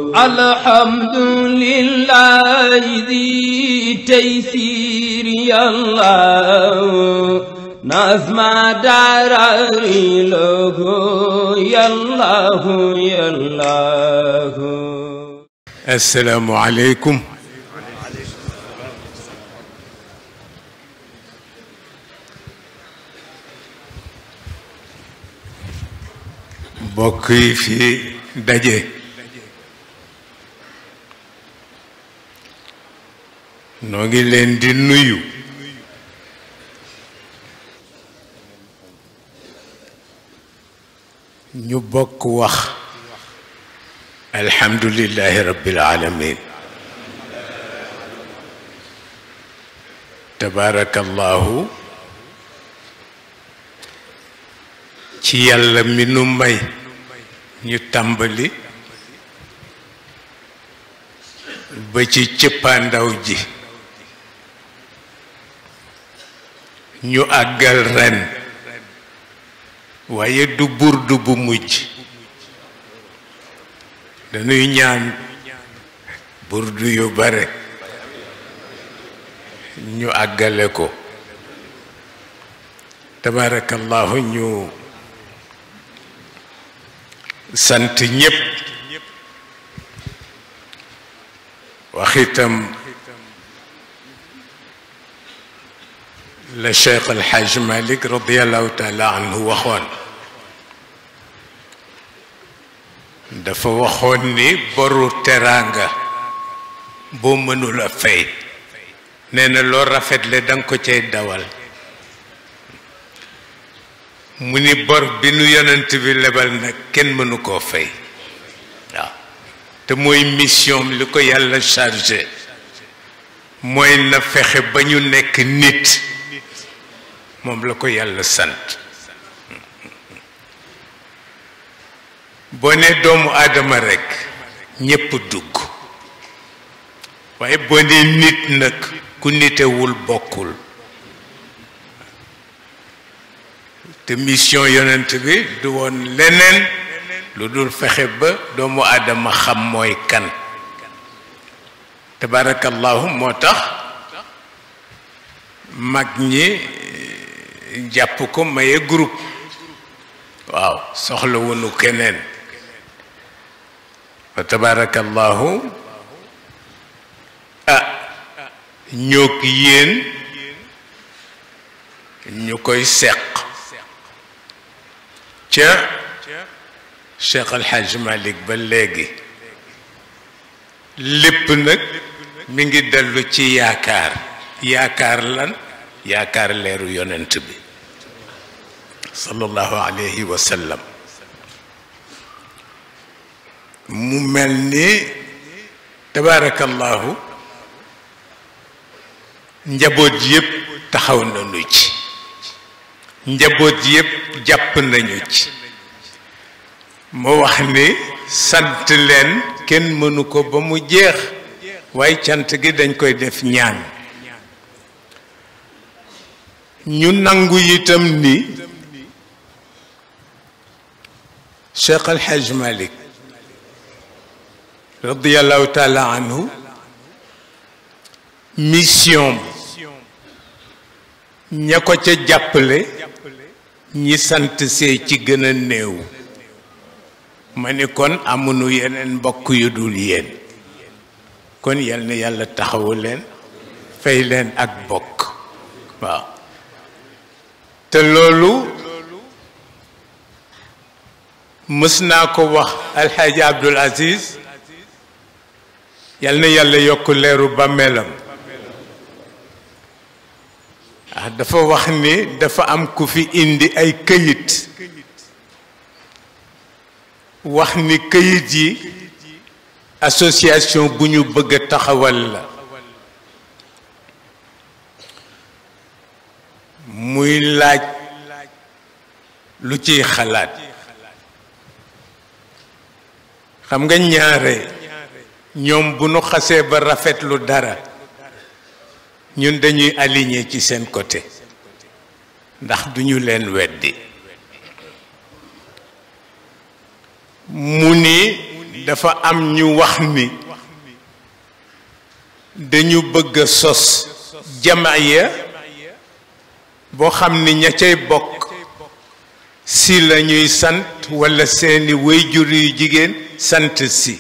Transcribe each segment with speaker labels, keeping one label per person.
Speaker 1: الحمد لله ذي تيسير يا الله نظم دراري له يا الله يا الله.
Speaker 2: السلام عليكم. mbokk yi fi daje noo ngi leen di nuyu ñu bokk wax alhamdulillahi rabbil alamin tabarakallahu ci yàlla mi nu may ñu tàmbali ba ci cëppaandaw ji ñu àggal ren waaye du burdu bu mujj dañuy ñaan burdu yu bare ñu àggale ko tabarakallahu ñu sant ñépp waxitam la Cheikh El Hadj Malick radiallahu taala anhu waxoon dafa waxoon ni boru teraanga boo mënul a fay nee na loo rafetle danga ko cay dawal mu ni bor bi nu yonent bi lebal nag kenn mënu koo fay waaw te mooy mission li ko yàlla chargé mooy na fexe ba ñu nekk nit moom la ko yàlla sant boo ne doomu aadama rekk ñépp dugg waaye boo ne nit nag ku nitewul bokkul te mission yonent bi du woon leneen lu dul fexe ba doomu aadama xam mooy kan tabarakallahu moo tax mag ñi jàpp ko maye groupe waaw soxla wonu keneen wa tabarakallahu ñoog yéen ñu koy seq ca Cheikh El Hadj Malick ba léegi lépp nag mi ngi dellu ci yaakaar lan yaakaar leeru yonent bi sallallahu alayhi wa sallam mu mel ni tabarakallahu njaboot yépp taxaw nañu ci njaboot yépp jàpp nañu ci moo wax ni sant leen kenn mënu ko ba mu jeex waaye cant gi dañ koy def ñaan ñu nangu itam ni Cheikh El Hadj Malick radiyallahu taala anhu mission ña ko ca jàppale ñi sant see ci gën a néew ma ni kon amuñu yeneen mbokk yu dul yéen kon yal na yàlla taxawu leen fay leen ak bokk waaw te loolu mës naa ko wax alxaaji Abdul Aziz yal na yàlla yokk leeru bàmmeelam dafa wax ni dafa am ku fi indi ay këyit wax ni këyit yi association bu ñu bëgg a taxawal la muy laaj lu ciy xalaat xam nga ñaare ñoom bu nu xasee ba rafetlu dara ñun dañuy aligné ci seen côté ndax duñu leen weddi mu ni dafa am ñu wax ni dañu bëgg a sos jamaaya boo xam ni ña cay bokk si la ñuy sant walla seeni wéyjur yu jigéen sant si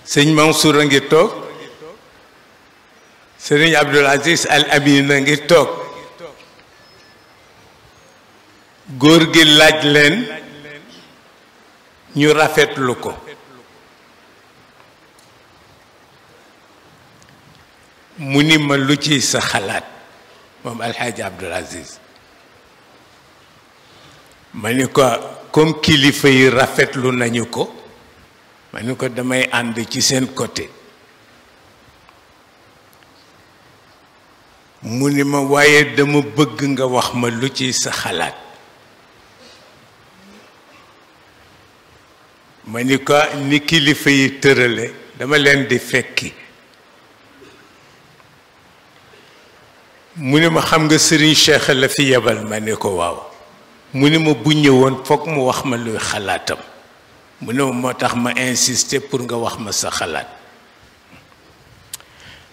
Speaker 2: sëñ Mansour a ngi toog sëriñ Abdul Aziz Al Amin a ngi toog góor gi laaj leen ñu rafetlu ko mu ni ma lu ciy sa xalaat moom Alxaaji Abdul Aziz ma ni ko comme kilifa yi rafetlu nañu ko ma ni ko damay ànd ci seen côté mu ni ma waaye dama bëgg nga wax ma lu ciy sa xalaat ma ni ko ni kilifa yi tërale dama leen di fekki mu ni ma xam nga Serigne Cheikh la fi yebal ma ni ko waaw mu ni ma bu ñëwoon foog mu wax ma luy xalaatam mu ne ma moo tax ma insister pour nga wax ma sa xalaat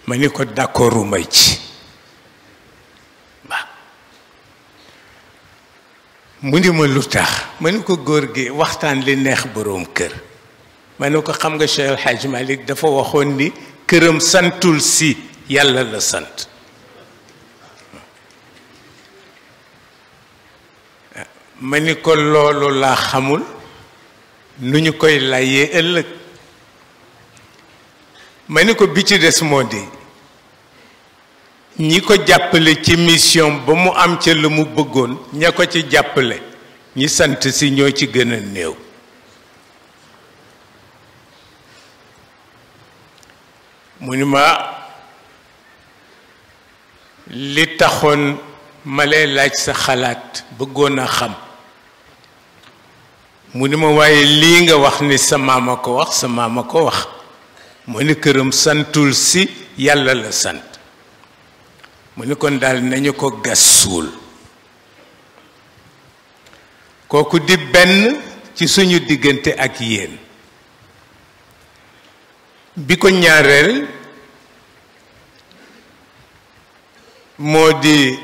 Speaker 2: ma ni ko d'accordu may ci waaw mu ni ma lu tax ma ni ko góor gi waxtaan li neex boroom kër ma ni ko xam nga Cheikh El Hadj Malick dafa waxoon ni këram santul si yàlla la sant ma ni ko loolu laa xamul nu ñu koy layee ëllëg ma ni ko bi ci des moo di ñi ko jàppale ci mission ba mu am ca la mu bëggoon ña ko ci jàppale ñi sant si ñoo ci gën a néew mu ni ma li taxoon ma lay laaj sa xalaat bëggoon a xam mu ni ma waaye lii nga wax ni sa maama ko wax sa maama ko wax mu ni këram santul si yàlla la sant mu ni kon daal nañu ko gas suul kooku di benn ci suñu diggante ak yéen bi ko ñaareel moo di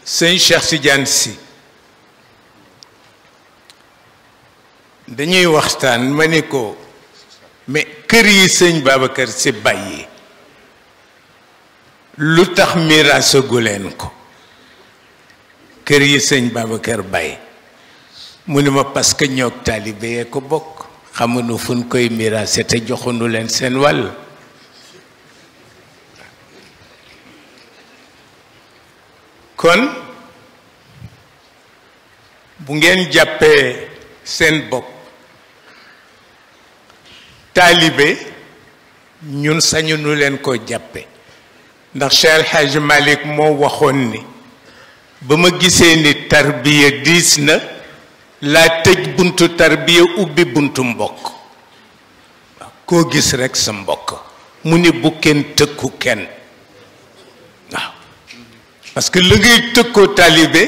Speaker 2: sëñ Cheikh Tidiane Sy dañuy waxtaan ma ni ko mais kër yi sëñ Babacar Sy bàyyi lu tax miraasagu leen ko kër yi sëñ Babacar bàyyi mu ni ma parce que ñoog taalibe yee ko bokk xamuñu fu ñu koy miraase te joxuñu leen seen wàll kon bu ngeen jàppee seen bopp taalibe ñun sañu nu leen ko jàppe ndax Cheikh El Hadj Malick moo waxoon ni ba ma gisee ni tarbiya diis na laa tëj buntu tarbiya ubbi buntu mbokk waaw koo gis rekk sa mbokk mu ni bu kenn tëkku kenn waaw parce que la ngay tëkkoo taalibe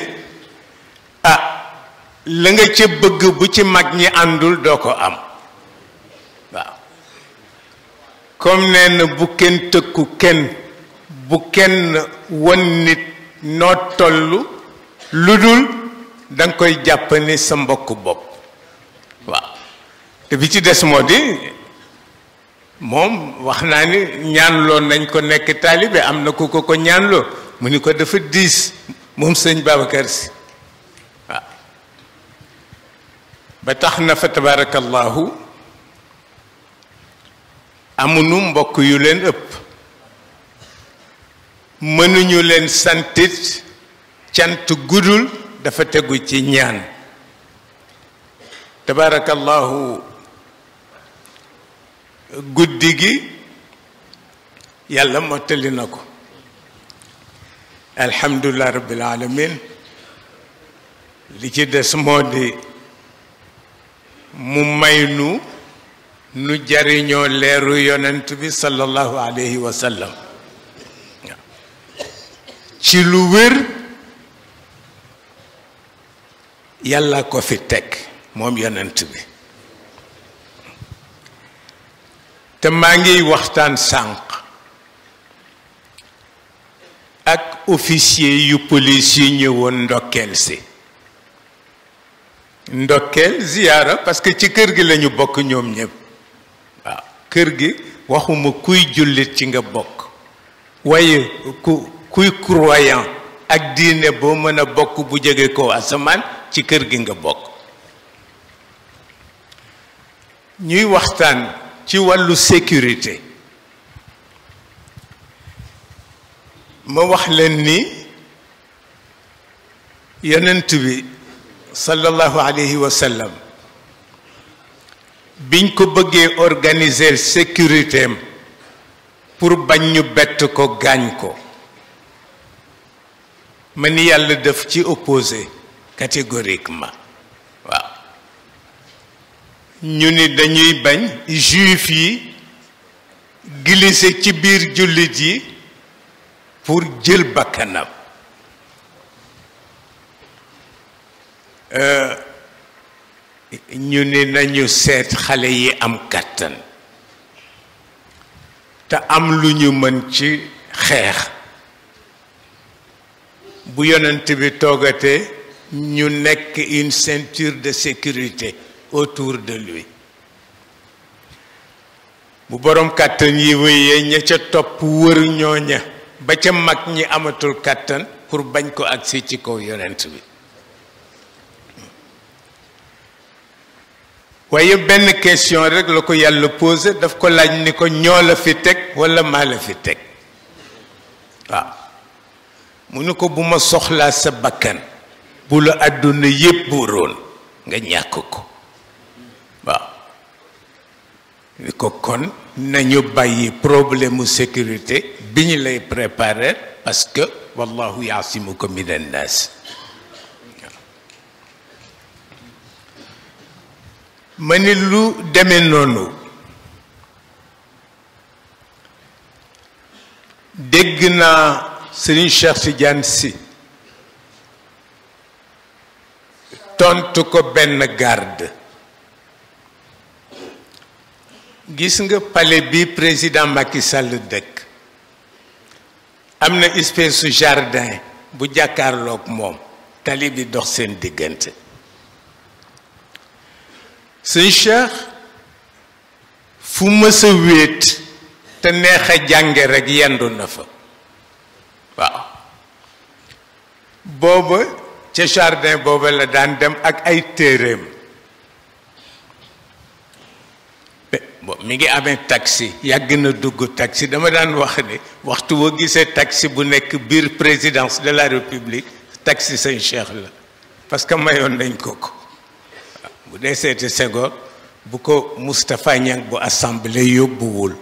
Speaker 2: la nga ca bëgg bu ci mag ñi àndul doo ko am waaw comme nee na bu kenn tëkku kenn bu kenn won nit noo tollu lu dul danga koy jàpp ni sa mbokk bopp waaw te bi ci des moo di moom wax naa ni ñaanloo nañ ko nekk taalibe am na ku ko ñaanloo mu ni ko dafa diis moom sëñ Babacar Sy waaw ba tax na fa tabarakallahu amunu mbokk yu leen ëpp mënuñu leen santit cant gudul dafa tegu ci ñaan tabarakallahu guddi gi yàlla mottali na ko alhamdulilah rabbil alamin li ci des moo di mu may nu jariñoo leeru yonent bi sallallahu alayhi wa sallam ci lu wér yàlla ko fi teg moom yonent bi te maa ngi waxtaan sànq ak officier yu police yi ñëwoon ndokkeel si ndokkeel ziyaara parce que ci kër gi lañu bokk ñoom ñëpp waaw kër gi waxuma kuy jullit ci nga bokk waaye kuy croyant ak diine boo mën a bokk bu jege ko asamaan ci kër gi nga bokk ñuy waxtaan ci wàllu sécurité ma wax leen ni yonent bi sallallahu alayhi wa sallam biñ ko bëggee organiser sécurité am pour bañ ñu bett ko gaañ ko ma ni yàlla def ci opposé catégoriquement waaw ñu ni dañuy bañ juif yi glisser ci biir jullit yi pour jël bakkanam ñu ni nañu seet xale yi am kàttan te am lu ñu mën ci xeex bu yonent bi toogatee ñu nekk une ceinture de sécurité autour de lui bu boroom kàttan yi wéyee ña ca topp wër ñooña ba ca mag ñi amatul kàttan pour bañ ko agsi ci kaw yonent bi waaye benn question rek la ko yàlla posé daf ko laaj ni ko ñoo la fi teg walla maa la fi teg waaw mu ni ko bu ma soxlaa sa bakkan bu la àdduna yépp buuroon nga ñàkk ko waaw ni ko kon nañu bàyyi problème mu sécurité bi ñu lay préparer parce que wallahu yaasimuka minan naas ma ni lu demee noonu dégg naa Serigne Cheikh Tidiane Sy tontu ko benn garde gis nga palais bi président Macky Sall dëkk am na espèce su jardin bu jàkkaarloog moom tali bi dox seen diggante Sëñ Cheikh fu mës a wéet te neex a jànge rek yendu na fa waaw booba ca jardin booba la daan dem ak ay téeréem mi ngi amee taxi yàgg na dugg taxi dama daan wax ni waxtu boo gisee taxi bu nekk biir présidence de la république taxi Sëñ Cheikh la parce que mayoon nañ ko ko bu dee seeti Senghor bu ko Moustapha Niang bu assemblée yóbbuwul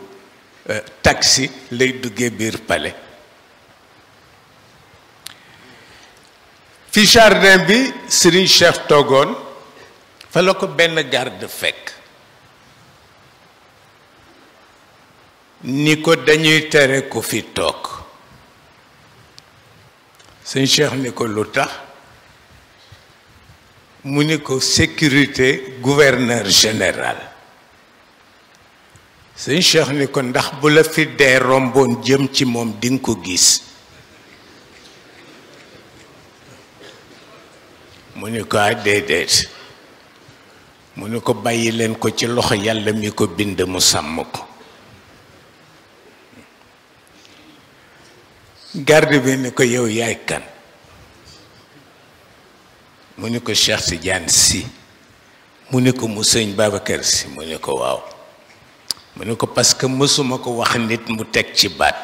Speaker 2: taxi lay duggee biir palais fi jardin bi Serigne Cheikh toogoon fa la ko benn garde fekk ni ko dañuy tere ko fi toog Serigne Cheikh ni ko lu tax mu ni ko sécurité gouverneur général Serigne Cheikh ni ko ndax bu la fi dee romboon jëm ci moom di nga ko gis mu ni ko déedéet mu ni ko bàyyi leen ko ci loxo yàlla mi ko bind mu sàmm ko garde bi ni ko yow yaay kan mu ni ko Cheikh Tidiane Sy mu ni ko mu sëñ Babacar Sy mu ni ko waaw mu ni ko parce que mësuma ko wax nit mu teg ci baat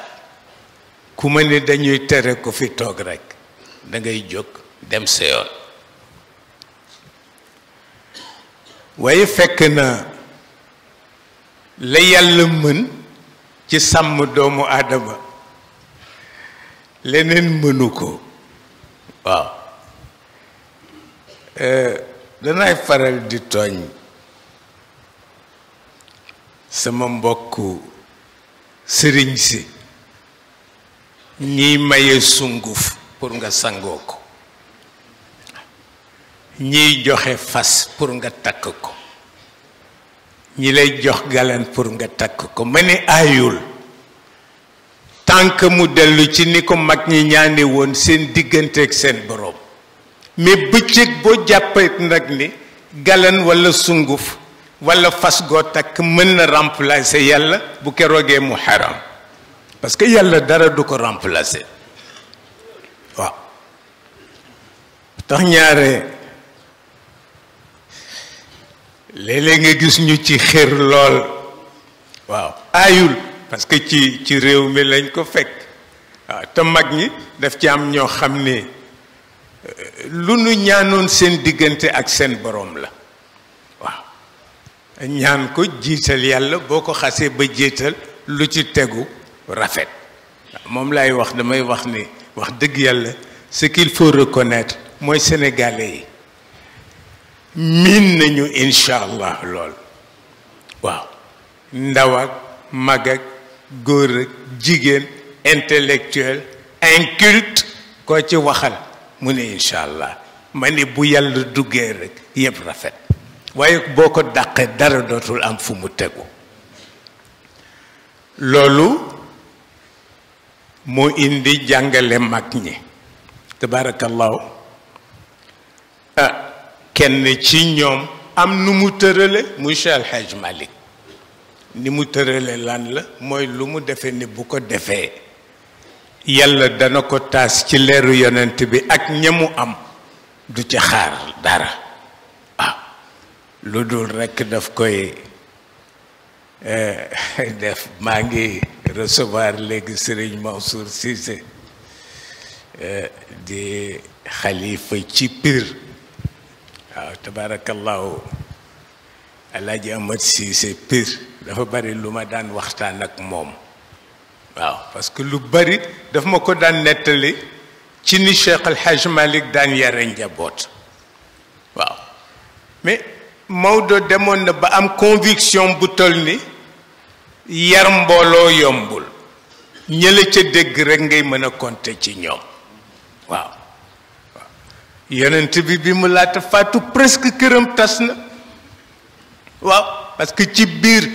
Speaker 2: ku ma ni dañuy tere ko fi toog rekk dangay jóg dem sa yoon waaye fekk na la yàlla mën ci sàmm doomu aadama leneen mënu ko waaw danay faral di tooñ sama mbokku sëriñ si ñiy maye sunguf pour nga sangoo ko ñiy joxe fas pour nga takk ko ñi lay jox galan pour nga takk ko ma ne aayul tant que mu dellu ci ni ko mag ñi ñaane woon seen diggante ak seen borom mais bëccëg boo jàppee nag ni galan walla sunguf walla fas goo takk mën na remplacer yàlla bu keroogee mu xaram parce que yàlla dara du ko remplacer waaw tax ñaare léeg-léeg nga gis ñu ci xër lool waaw aayul parce que ci réew mi lañ ko fekk waaw te mag ñi daf ci am ñoo xam ne lu nu ñaanoon seen diggante ak seen borom la waaw ñaan ko jiital yàlla boo ko xasee ba jiital lu ci tegu rafet moom lay wax damay wax ni wax dëgg yàlla ce qu'il faut reconnaître mooy sénégalais yi miin nañu incha allah lool waaw ndaw ak mag ak góor ak jigéen intellectuel inculte koo ci waxal mu ne incha allah ma ni bu yàlla duggee rek yëpp rafet waaye boo ko dàqee dara dootul am fu mu tegu loolu moo indi jàngale mag ñi tabarakallahu kenn ci ñoom am nu mu tërale muy Cheikh El Hadj Malick ni mu tërale lan la mooy lu mu defee ni bu ko defee yàlla dana ko taas ci leeru yonent bi ak ñamu am du ci xaar dara waaw lu dul rekk daf koy def maa ngi recevoir léegi Serigne Mansour Cissé di xalifa ci Pire waaw tabarakallahu Alaaji Amat Cissé Pire dafa bari lu ma daan waxtaan ak moom waaw parce que lu bari daf ma ko daan nettali ci ni Cheikh El Hadj Malick daan yare njaboot waaw mais Maodo demoon na ba am conviction bu toll ni yar mbooloo yombul ñëla ca dégg rek ngay mën a compter ci ñoom waaw yonent bi mu laata faatu presque këram tas na waaw parce que ci biir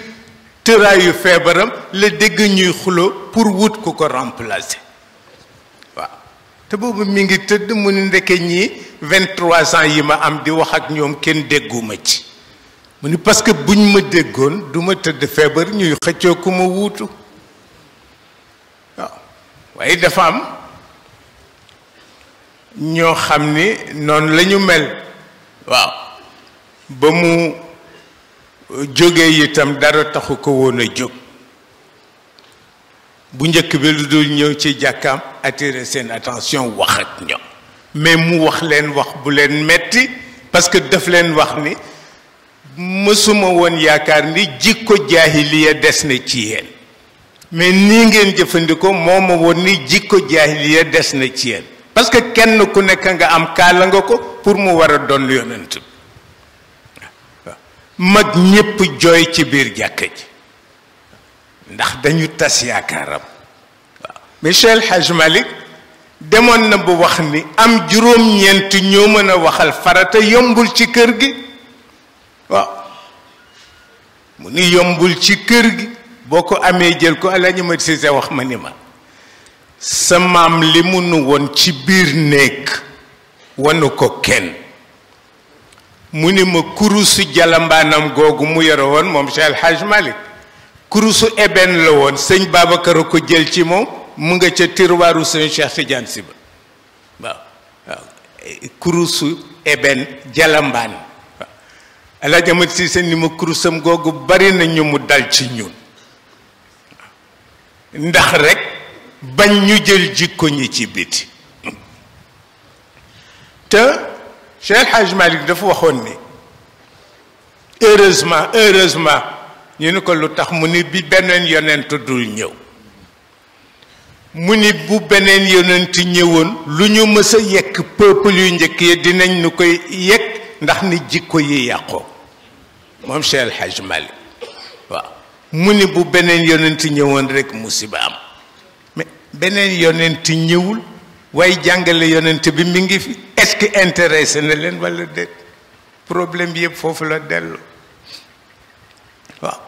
Speaker 2: tëraayu feebaram la dégg ñuy xulo pour wut ku ko remplacer waaw te boobu mi ngi tëdd mu ni ndeke ñii 23 ans yi ma am di wax ak ñoom kenn dégguma ci mu ni parce que buñ ma déggoon du ma tëdd feebar ñuy xëccoo ku ma wuutu waaw waaye dafa am ñoo xam ni noonu la ñu mel waaw ba mu jógee itam dara taxu ko woon a jóg bu njëkk bi lu dul ñëw ci jàkkaam attirer seen attention wax ak ñoom mais mu wax leen wax bu leen metti parce que daf leen wax ni mësuma woon yaakaar ni jikko jaahiliya des na ci yéen mais nii ngeen jëfandikoo moo ma woon ni jikko jaahiliya des na ci yéen parce que kenn ku nekk nga am kaala nga ko pour mu war a doon yonent bi mag ñépp jooy ci biir jàkka ji ndax dañu tas yaakaaram waaw mais Cheikh El Hadj Malick demoon na bu wax ni am juróom-ñeent ñoo mën a waxal farata yombul ci kër gi waaw mu ni yombul ci kër gi boo ko amee jël ko Alaaji Mat Sise wax ma ni ma sa maam li mu nu woon ci biir néeg wanu ko kenn mu ni ma kurusu jalambaanam googu mu yore woon moom Cheikh El Hadj Malick kurusu eben la woon sëñ Babacar a ko jël ci moom mu nga ca tiroiru sëñ Cheikh Tidiane Sy ba waaw waaw kurusu eben jalambaan waaw Alaaji Amat Sise ni ma kurusam googu bari na ñu mu dal ci ñun ndax rek bañ ñu jël jikko ñi ci biti te Cheikh El Hadj Malick dafa waxoon ni heureusement ñu ni ko lu tax mu ni bi beneen yonent dul ñëw mu ni bu beneen yonent ñëwoon lu ñu mës a yekk peuple yu njëkk yi dinañ nu koy yekk ndax ni jikko yi yàqoo moom Cheikh El Hadj Malick waaw mu ni bu beneen yonent ñëwoon rek musiba am mais beneen yonent ñëwul waaye jàngale yonent bi mi ngi fi est-ce que intéressé na leen walla déet problème bi yëpp foofu la dellu waaw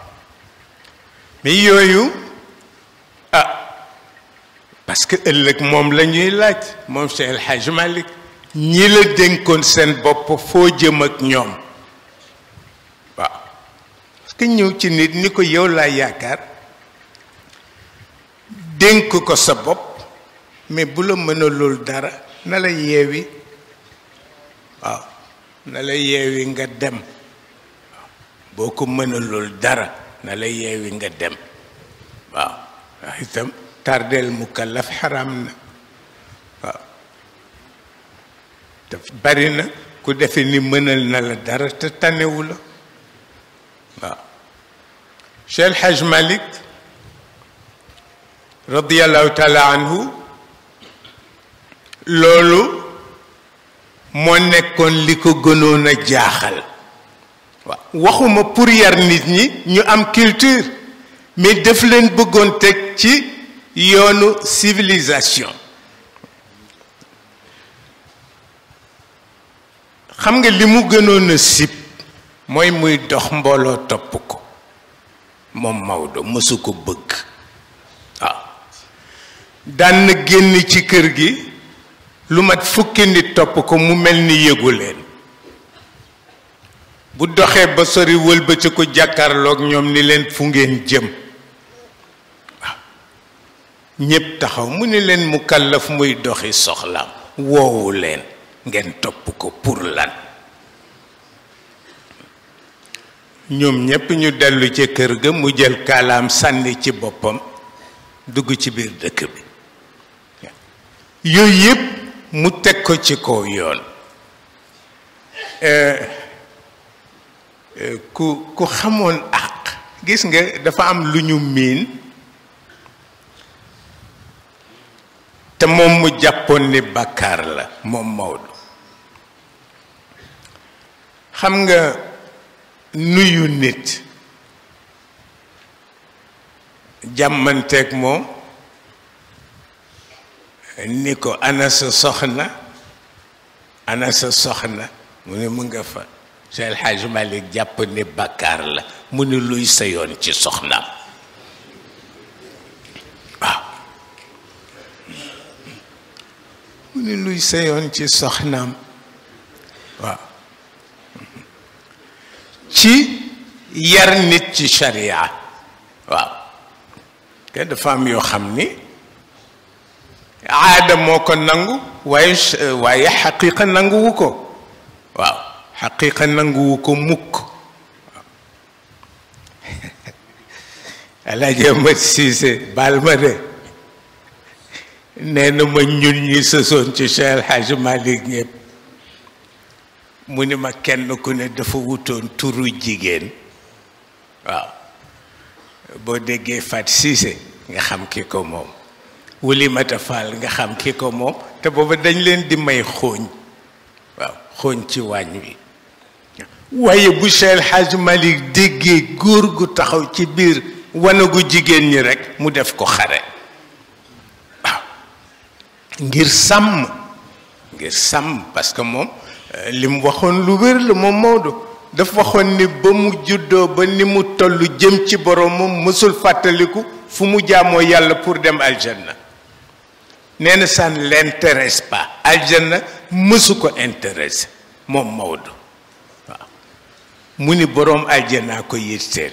Speaker 2: mais yooyu parce que ëllëg moom la ñuy laaj moom Cheikh El Hadj Malick ñi la dénkoon seen bopp foo jëm ak ñoom waaw parce que ñëw ci nit ni ko yow laa yaakaar dénk ko sa bopp mais bu la mënalul dara na la yeewi waaw na la yeewi nga dem boo ko mënalul dara na la yeewi nga dem waaw ndax itam tardeel mukallaf xaram na waaw te bari na ku defe ni mënal na la dara te tanewu la waaw Cheikh El Hadj Malick radiyallahu taala anhu loolu moo nekkoon li ko gënoon a jaaxal waaw waxuma pour yar nit ñi ñu am culture mais daf leen bëggoon teg ci yoonu civilisation xam nga li mu gënoon a sib mooy muy dox mbooloo topp ko moom Maodo mësu ko bëgg waaw daan na génn ci kër gi lu mat fukki nit topp ko mu mel ni yëgu leen bu doxee ba sori wëlbati ko jàkkaarloog ñoom ni leen fu ngeen jëm waaw ñépp taxaw mu ni leen mu kàllaf muy doxi soxlaam woowu leen ngeen topp ko pour lan ñoom ñépp ñu dellu ca kër ga mu jël kaalaam sànni ci boppam dugg ci biir dëkk bi yooyu yépp mu teg ko ci kaw yoon ku xamoon àq gis nga dafa am lu ñu miin te moom mu jàppoon ni bàkkaar la moom Maodo xam nga nuyu nit jàmmanteeg moom ni ko ana sa soxna mu ne mu nga fa Cheikh El Hadj Malick jàpp ni bàkkaar la mu ne luy sa yoon ci soxnaam waaw mu ne luy sa yoon ci soxnaam waaw ci yar nit ci sharia waaw te dafa am yoo xam ni aada moo ko nangu waaye xaqiqa nanguwu ko waaw xaqiqa nanguwu ko mukk Alaaji Amat Siise baal ma de nee na ma ñun ñi sësoon ci Cheikh El Hadj Malick ñëpp mu ni ma kenn ku ne dafa wutoon turu jigéen waaw boo déggee Fat Siise nga xam ki ko moom Wulimata Fall nga xam ki ko moom te booba dañ leen di may xooñ waaw xooñ ci waañ wi waaye bu Cheikh El Hadj Malick déggee góor gu taxaw ci biir wanagu jigéen ñi rekk mu def ko xare waaw ngir sàmm parce que moom li mu waxoon lu wér la moom Maodo daf waxoon ni ba mu juddoo ba ni mu tollu jëm ci boromam mësul fàttaliku fu mu jaamoo yàlla pour dem aljanna nee na ça ne l'intéresse pas aljanna mësu ko intéressé moom Maodo waaw mu ni boroom aljanna ko yitteel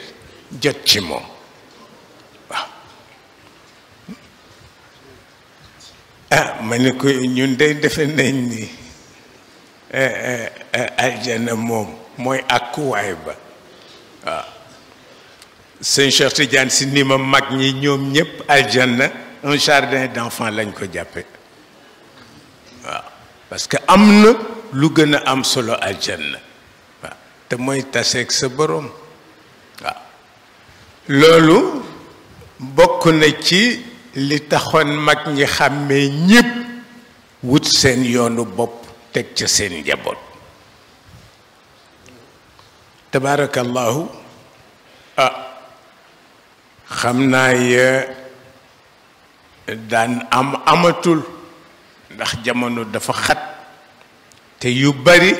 Speaker 2: jot ci moom waaw ma ni ko ñun day defe nañ ni aljanna moom mooy àkkuwaay ba waaw sëñ Cheikh Tidiane si ni ma mag ñi ñoom ñëpp aljanna un jardin d'enfants lañ ko jàppe waaw parce que am na lu gën a am solo aljanna waaw te mooy taseeg sa boroom waaw loolu bokk na ci li taxoon mag ñi xàmmee ñépp wut seen yoonu bopp teg ca seen njaboot tabaarakallahu xam naa ya daan amatul ndax jamono dafa xat te yu bari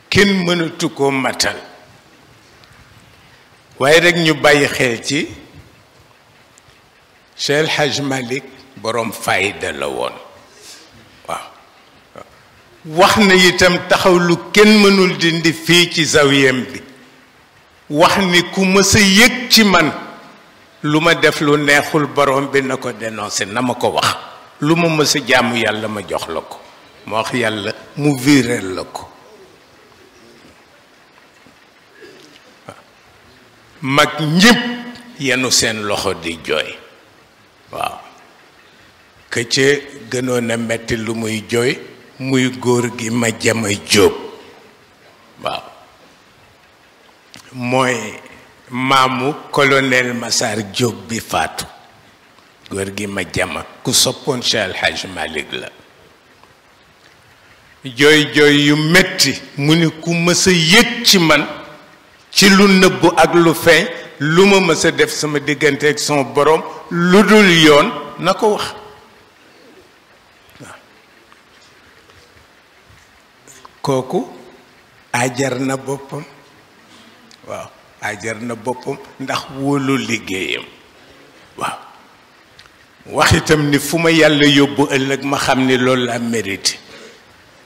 Speaker 2: kenn mënatu koo matal waaye rekk ñu bàyyi xel ci Cheikh El Hadj Malick boroom fayda la woon waaw wax na itam taxaw lu kenn mënul dindi fii ci zawiyam bi wax ni ku mës a yëg ci man lu ma def lu neexul borom bi na ko dénoncé na ma ko wax lu ma mës a jaamu yàlla ma jox la ko ma wax yàlla mu viréel la ko mag ñépp yenu seen loxo di jooy waaw ka ca gënoon a metti lu muy jooy muy góor gi ma jama jóob waaw mooy maamu colonel Massar Diop bi faatu góor gi ma jama ku soppoon Cheikh El Hadj Malick la jooy jooy yu metti mu ni ku mës a yëg ci man ci lu nëbbu ak lu feeñ lu ma mës a def sama diggante ak sama borom lu dul yoon na ko wax waaw kooku ajar na boppam waaw ajar na boppam ndax wóolu liggéeyam waaw wax itam ni fu ma yàlla yóbbu ëllëg ma xam ni loolu laa mérité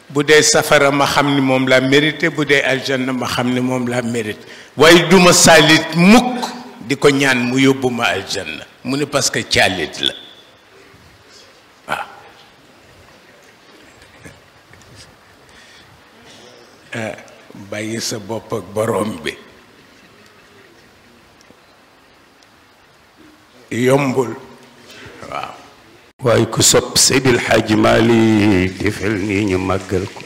Speaker 2: bu dee safara ma xam ni moom laa mérité bu dee aljanna ma xam ni moom laa mérité waaye duma saalit mukk di ko ñaan mu yóbbu ma aljanna mu ne parce que caalit la waaw bàyyi sa bopp ak borom bi yombul waaw
Speaker 3: waaye ku sopp Seydil Hadji Malick defal nii ñu màggal ko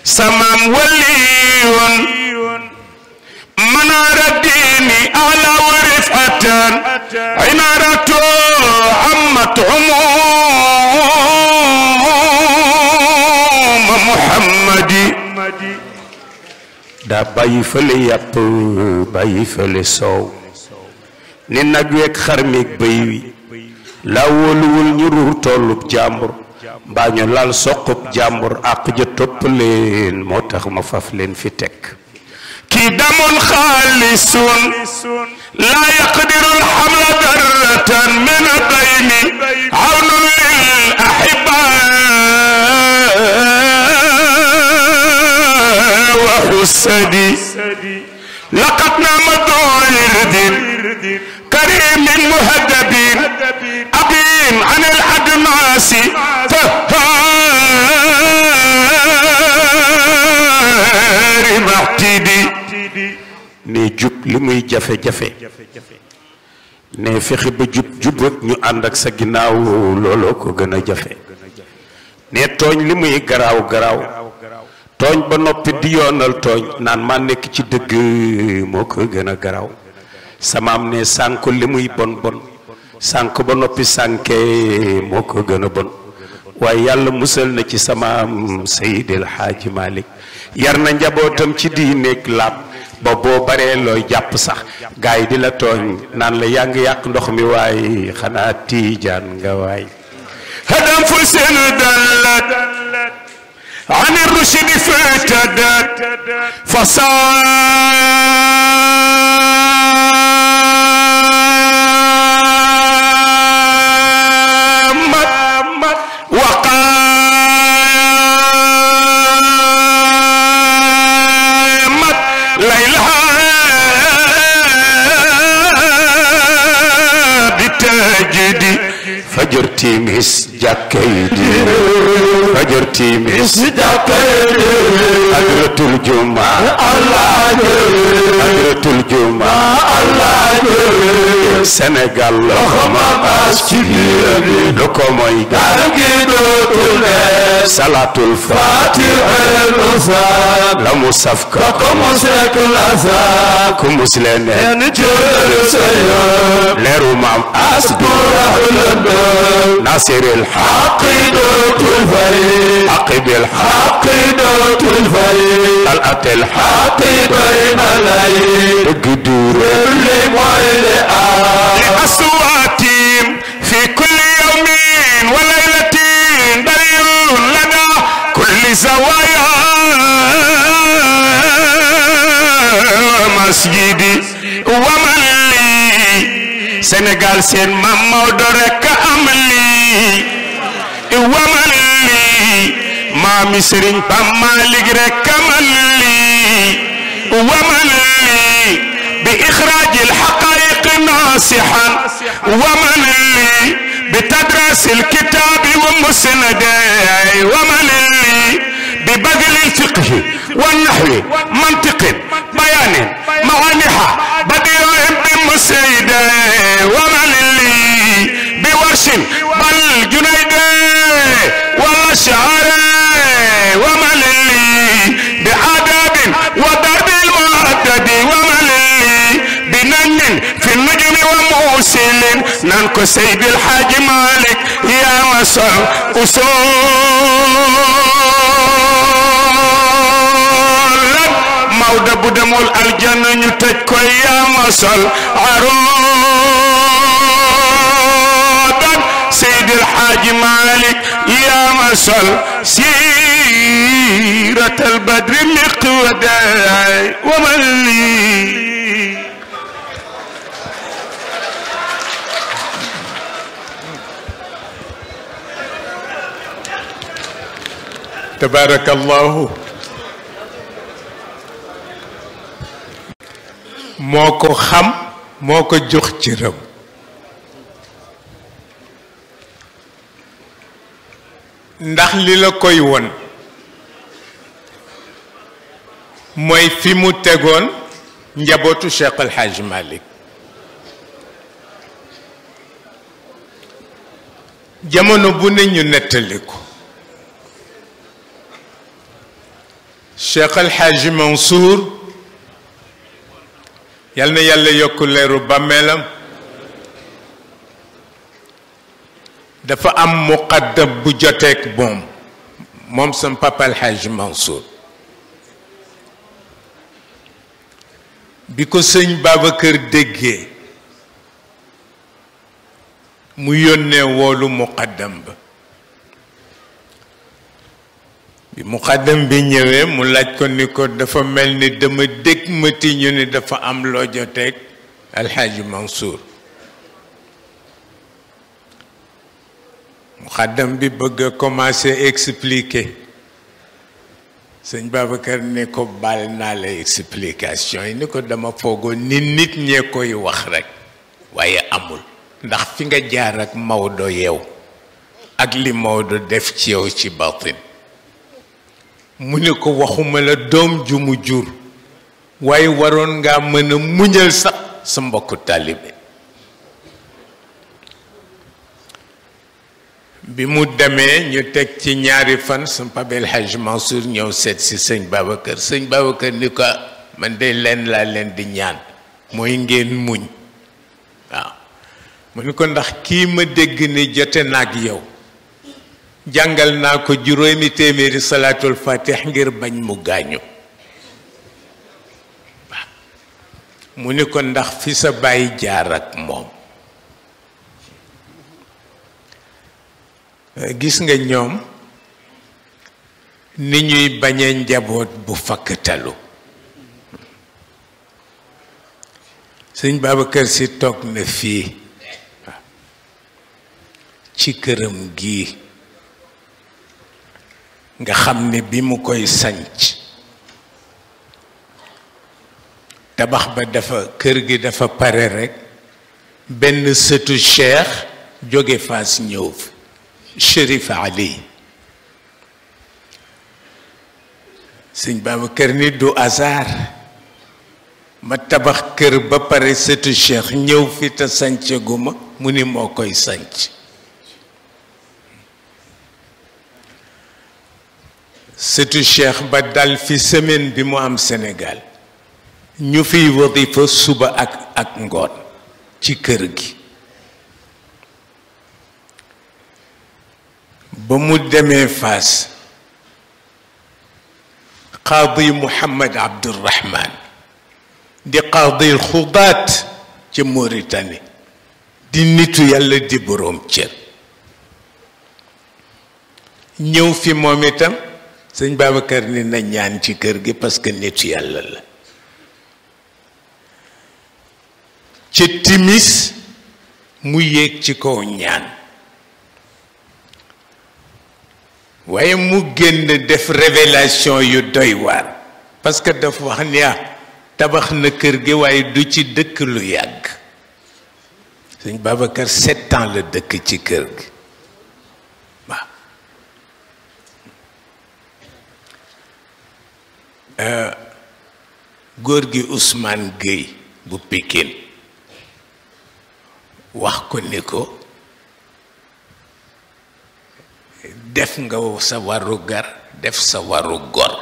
Speaker 3: samaam waliyoon manaara diini ala wa rifatan inaaratu ammat umuma muhammadi daa bàyyi fële yàpp bàyyi fële soow ni nag weeg xar meeg bëy wi laa wóoluwul ñu ruur tollub jàmbur mbaa ñu laal soqub jàmbur àq ja topp leen moo tax ma faf leen fi teg kii damoon xaalisun laa yaqdiru alxamla darratan min dayni awnun lil ahiba wa xusadi laqad naama doirdin كريم مهذب أبين عن الأدناس طهار محتدي ne jub li muy jafe-jafe ne fexe ba jub rek ñu ànd ak sa ginnaaw looloo ko gën a jafe ne tooñ li muy garaaw tooñ ba noppi di yoonal tooñ naan maa nekk ci dëgg moo ko gën a garaaw samaam ne sànk li muy bon sànk ba noppi sànke moo ko gën a bon waaye yàlla musal na ci samaam Seydil Hadji Malick yar na njabootam ci diineeg laab ba boo baree looy jàpp sax gars yi di la tooñ naan la yaa ngi yàq ndox mi waay xanaa tiijaan nga waay hadam fu seen dallat an rushd fatadat fajar timis jàkkay di fajar timis jàkkay di adratul juma Allah adratul juma Allah Sénégal loxo ma baas ci biir bi lu ko mooy gaal gi dootul ne salatul fatiha la mu saf ka ko mu sekk la sa ku musleen ne leeru maam as ناصر الحق دوت الفريق عقب الحق دوت الفريق طلعت الحق بين العين القدور اللي مويل لأصواتهم في كل يوم وليلة دليل لنا كل زوايا Sénégal seen Maam Maodo rekk am lii waman lii maami Sëriñ Pam Malik rekk man lii waman lii bi ixraajil xaqaayiq naasihan waman lii bi tadraasil kitaabi wa musnaday waman lii bi baglil fiqhi wa naxwi mantiqin bayaanin maaniha badiyoin bi musayday waman lii bi warshin bal junayde wala shaare waman lii bi aadabin wa darbil muaddadi waman lii bi nannin fi nujumi wa muusilin nan ko Seydil Haaji Malik yaa ma sol Maodo bu demul aljanna ñu tëj ko yaa ma sol aroodan Seydil Haaji Malik yaa ma sol siiratal badri miqwaday wa man lii
Speaker 2: tabarakallahu moo ko xam moo ko jox cëram ndax li la koy won mooy fi mu tegoon njabootu Cheikh El Hadj Malick jamono bu ne ñu nettali ko Cheikh El Hadj Mansour yal na yàlla yokk leeru bàmmeelam dafa am muqaddam bu joteek moom sam papa El Hadj Mansour bi ko sëñ Babacar déggee mu yónnee woolu muqaddam ba bi muqaddam bi ñëwee mu laaj ko ni ko dafa mel ni dama dégg mati ñu ni dafa am loo joteeg alxaaji Mansour muqaddam bi bëgg a commencer expliquer sëñ Babacar ni ko baal naa la explication yi ni ko dama foogoon ni nit ñee koy wax rekk waaye amul ndax fi nga jaar ak Maodo yow ak li Maodo def ci yow ci batin mu ne ko waxuma la doom ju mu jur waaye waroon ngaa mën a muñal sax sa mbokku taalibe bi mu demee ñu teg ci ñaari fan sa Papa El Hadj Mansour ñëw seet si sëñ Babacar ni ko man de leen laa leen di ñaan mooy ngeen muñ waaw mu ni ko ndax kii ma dégg ni jote naag yow jàngal naa ko juróomi téeméeri salaatul fatih ngir bañ mu gaañu waaw mu ni ko ndax fi sa bàyyi jaar ak moom gis nga ñoom ni ñuy bañee njaboot bu fakkatalu sëñ Babacar Si toog na fii ci këram gii nga xam ne bi mu koy sanc tabax ba dafa kër gi dafa pare rekk benn sëtu cheikh jóge Faas ñëw fi Chérif Ali sëñ Babacar ni du hasard ma tabax kër ba pare sëtu cheikh ñëw fi te sanceguma mu ni moo koy sanc sëtu cheikh ba dal fi semaine bi mu am Sénégal ñu fiy wadifa suba ak ngoon ci kër gi ba mu demee Faas qaadi Mouhamad Abdourahman di qaadi xudaat ca Mauritanie di nitu yàlla di boroom cër ñëw fi moom itam sëñ Babacar ni na ñaan ci kër gi parce que nitu yàlla la ca timis mu yéeg ci kaw ñaan waaye mu génn def révélation yu doy waar parce que daf wax ni tabax na kër gi waaye du ci dëkk lu yàgg sëñ Babacar 7 ans la dëkk ci kër gi waaw góor gi Ousmane Gueye bu Pikine wax ko ni ko def nga sa waru gar def sa waru gor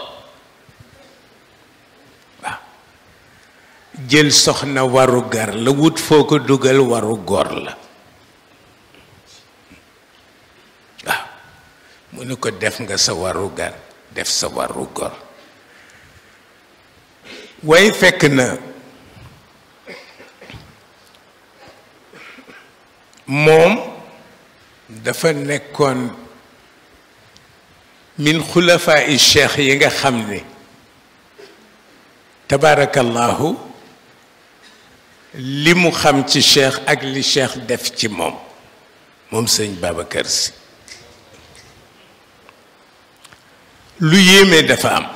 Speaker 2: waaw jël soxna waru gar la wut foo ko dugal waru gor la waaw mu ni ko def nga sa waru gar def sa waru gor waaye fekk na moom dafa nekkoon min xulafaa i cheikh yi nga xam ni tabaarakallahu li mu xam ci cheikh ak li cheikh def ci moom sëñ Babacar Sy lu yéeme dafa am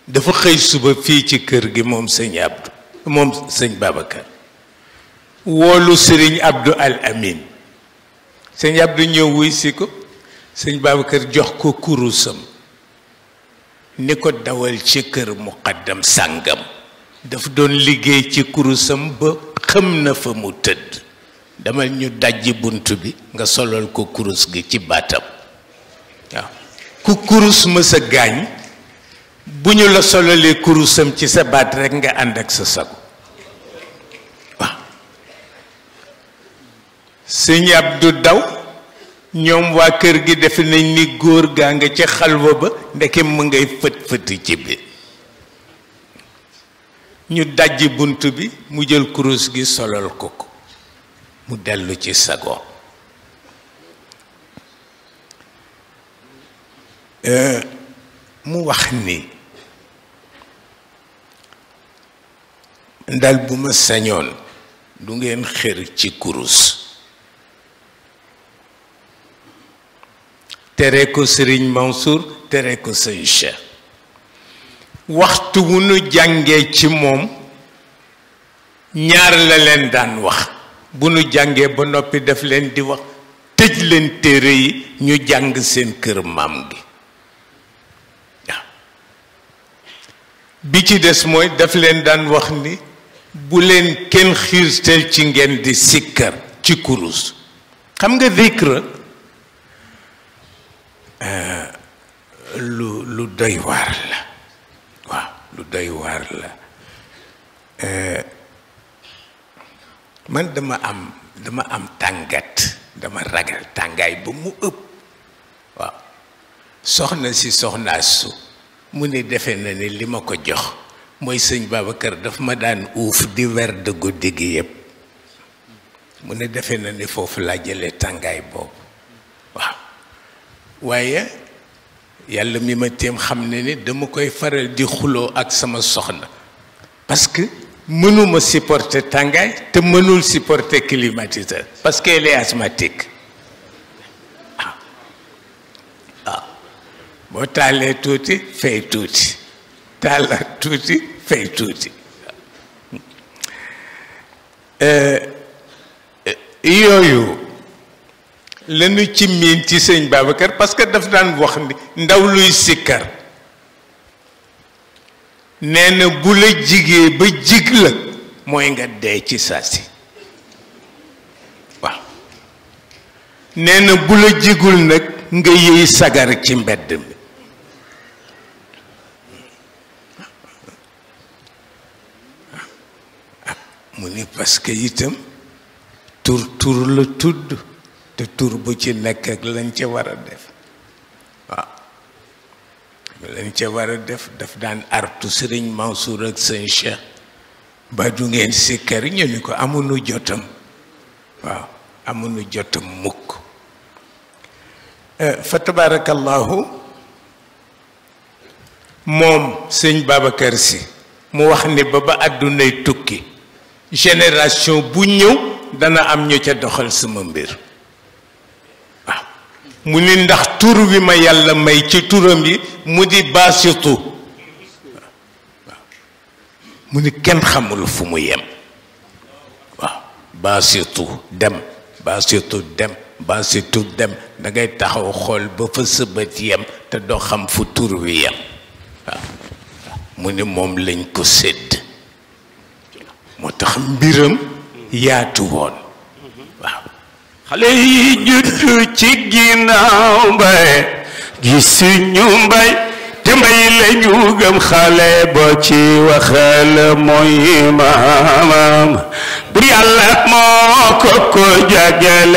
Speaker 2: dafa xëy suba fii ci kër gi moom sëñ Abdou moom sëñ Babacar woolu sëriñ Abdou Al Amin sëñ Abdou ñëw wuy si ko sëñ Babacar jox ko kurusam ni ko dawal ci kër muqaddam sàngam daf doon liggéey ci kurusam ba xam na fa mu tëdd dama ñu dajji bunt bi nga solal ko kurus gi ci baatam waaw ku kurus mësa gaañ bu ñu la solalee kurusam ci sa baat rekk nga ànd ak sa sago waaw sëñ Abdou daw ñoom waa kër gi defe nañ ni góor gaa nga ca xalwa ba ndeke mu ngay fët-fëti ci biir ñu dajji bunt bi mu jël kurus gi solal ko ko mu dellu ci sago mu wax ni ndal bu ma sañoon du ngeen xër ci kurus tere ko Sëriñ Mansour tere ko sëñ Cheikh waxtu wu nu jàngee ci moom ñaar la leen daan wax bu nu jàngee ba noppi daf leen di wax tëj leen téere yi ñu jàng seen kër maam gi waaw bi ci des mooy daf leen daan wax ni bu leen kenn xiirtal ci ngeen di sikkar ci kurus xam nga zikr lu doy waar la waaw lu doy waar la man dama am tàngat dama ragal tàngaay ba mu ëpp waaw soxna si soxnaasu mu ne defe na ni li ma ko jox mooy sëñ Babacar daf ma daan uuf di werd guddi gi yépp mu ne defe na ni foofu laa jëlee tàngaay boobu waaw waaye yàlla mi ma téem xam ne ni dama koy faral di xuloo ak sama soxna parce que mënuma supporter tàngaay te mënul supporter climatiseur parce qu'elle est asthmatique waaw waaw boo taalee tuuti fay tuuti taalaat tuuti fay tuuti yooyu lanu ci miin ci sëñ Babacar parce que daf daan wax ni ndaw luy sikkar nee na bu la jigee ba jig la mooy nga dee ci saasi waaw nee na bu la jigul nag nga yëy sagar ci mbedd mi mu ni parce que itam tur la tudd te tur bu ci nekk ak lañ ca war a def waaw lañ ca war a def daf daan artu Sëriñ Mansour ak sëñ Cheikh ba du ngeen sikkar ñu ni ko amuñu jotam waaw amuñu jotam mukk fa tabarakallahu moom sëñ Babacar Sy mu wax ni ba àddunay tukki génération bu ñëw dana am ñu ca doxal sama mbir waaw mu ni ndax tur wi ma yàlla may ci turam yi mu di baasitu waaw mu ni kenn xamul fu mu yem waaw baasitu dem baasitu dem baasitu dem da ngay taxaw xool ba fa sëbët yem te doo xam fu tur wi yem waaw mu ni moom lañ ko sédd moo tax mbiram yaatu woon waaw
Speaker 3: xale yi juddu ci ginnaaw mbay gisuñu mbay te mbay la ñu gëm xale boo ci waxal mooy maamam bur yàlla moo ko jagleel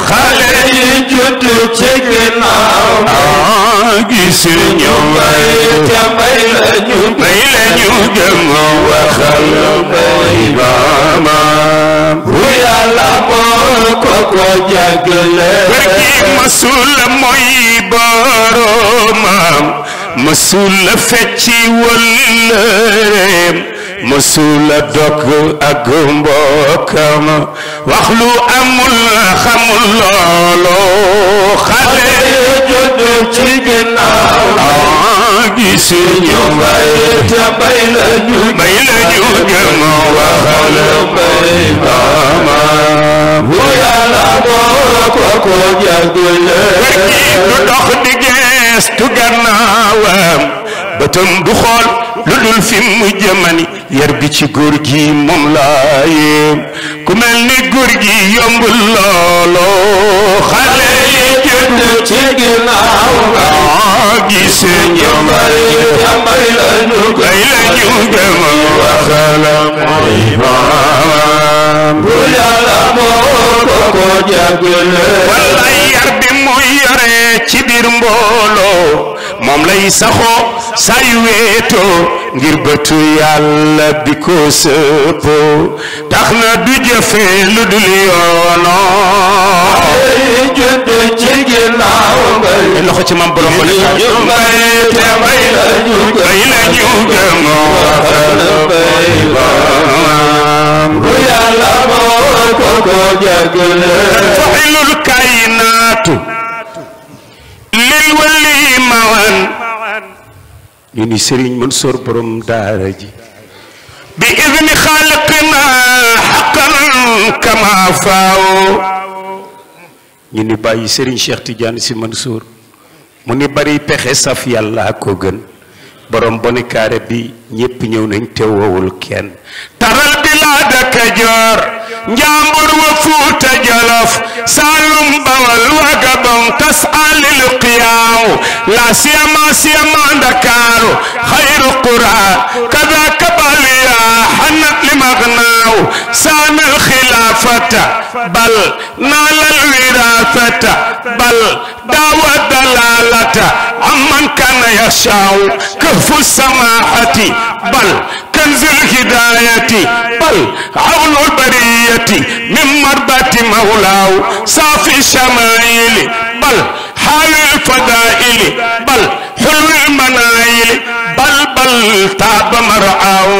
Speaker 3: xale yi juddu ci ginnaaw gisuñu mbay te mbay la ñu gëm waxal mooy maamam bur yàlla moo ko jagleel kër gi masul mooy boromam mësula fecci wëllëreem mësula dog ak mbokkam wax lu amul xamul loolo xale juddu ci ginnaaw gisuñu mbay te mbay la ñu gëm waxal mbay maamam bu yàlla boo ko jagle du dox di geestu gannaawam bëtam du xool lu dul fi mu jëmani yar bi ci góor gi moom laa yéem ku mel ni góor gi yombul loolo xale yi juddu ci ginnaaw gisuñu mbay te mbay la ñu gëm waxal mooy maamam bu yàlla moo ko jagle wallaay yar bi muy yore ci biir mbooloo moom lay saxoo saa yu weetoo ngir bëtu yàlla bi ko sëppoo tax na du jëfe lu dul yoono juddu ci ginnaaw mbay loxo ci mam borom mbay te mbay la ñu gëm waxal mbay maamam bu yàlla moo ko jagle faxilul kaayinaatu lil wali mawan ñu ni Serigne Mansour borom daara ji bi idni xaaliqina xaqan kama faaw ñu ni bàyyi Serigne Cheikh Tidiane Sy Mansour mu ni bari pexe saf yàlla ko gën borom boni kaare bi ñépp ñëw nañ te woowul kenn taral bilaada Kajoor njàmbur wa Fuuta Jolof Saalum Bawal wa Gabon tas alil qiyaaw la siyama Ndakaaru xayru qura kadaka baliya xanat li magnaaw saamil xilaafata bal naalal wiraasata bal daawa dalalata amman kana yashaaw kahfu samaahati bal kanzul hidayati bal awnul bariyati min marbati mawlaaw saafi shamaili bal xaawil fadaili bal xulwil manaili bal taaba maraaw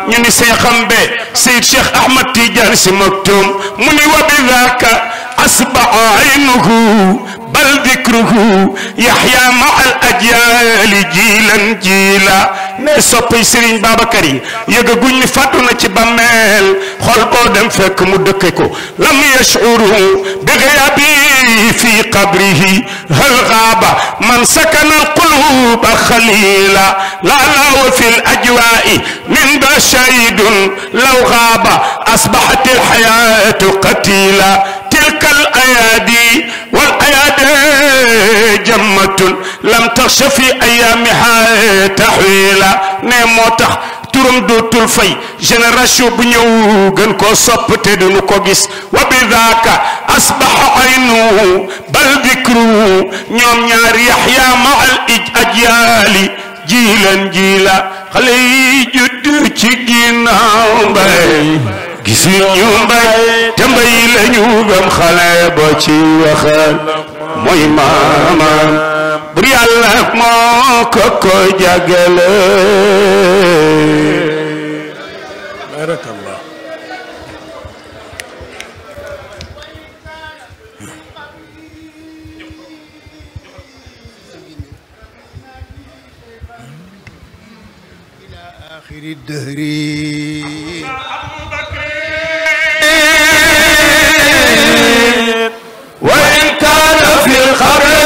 Speaker 3: ñu ni seexam be Seyd Cheikh Ahmad Tidiane Sy Maktoum mu ni wa bidaaka asbaha aynuhu bal dikruhu yaxya ma al ajyaali jiilan jiila ne soppay Serigne Babacar yi yëgaguñ ni fàttu na ci bàmmeel xol boo dem fekk mu dëkke ko lam yashuru bi ghiyaabi fi qabrihi hal gaaba man sakana alquluba xalila la wa fi alajwaai min ba shahidun law gaaba asbahat alxayaatu qatila tilka alayadi wal ayadi jammatun lam taxsha fi ayaamiha taxwila ne moo tax turam dootul fay génération bu ñëw gën koo sopp te duñu ko gis wa bidaaka asbaha aynu bal dikru ñoom ñaar yaxya ma al ajyaali jiilan jiila xale yi juddu ci ginnaaw mbay gisuñu mbay te mbay lañu gëm xale boo ci waxal mooy maamam bur yàlla moo ko jagale barakallah
Speaker 4: الدهر
Speaker 1: وإن كان في القبر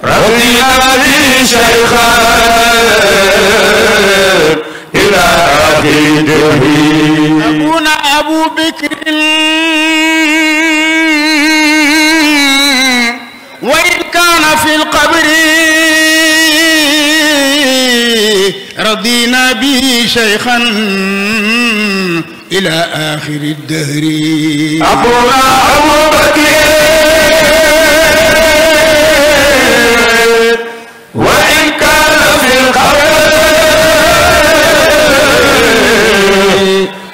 Speaker 1: رضينا به شيخا إلى آخر الدهر.
Speaker 4: أبونا أبو بكر وإن كان في القبر رضينا به شيخا إلى آخر الدهر.
Speaker 1: أبونا أبو بكر وإن كان في القبر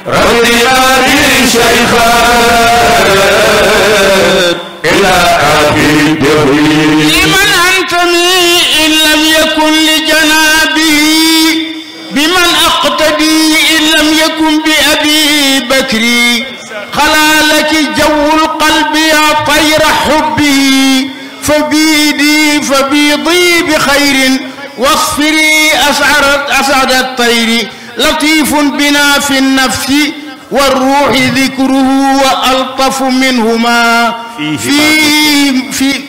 Speaker 1: رضينا به شيخا إلى آخر الدهر.
Speaker 4: لمن أنتمي إن لم يكن لجنابي بمن أقتدي إن لم يكن بأبي بكري. خلا لك جو القلب يا طير حبي فبيضي بخير واصفري أسعد الطير. لطيف بنا في النفس والروح ذكره وألطف منهما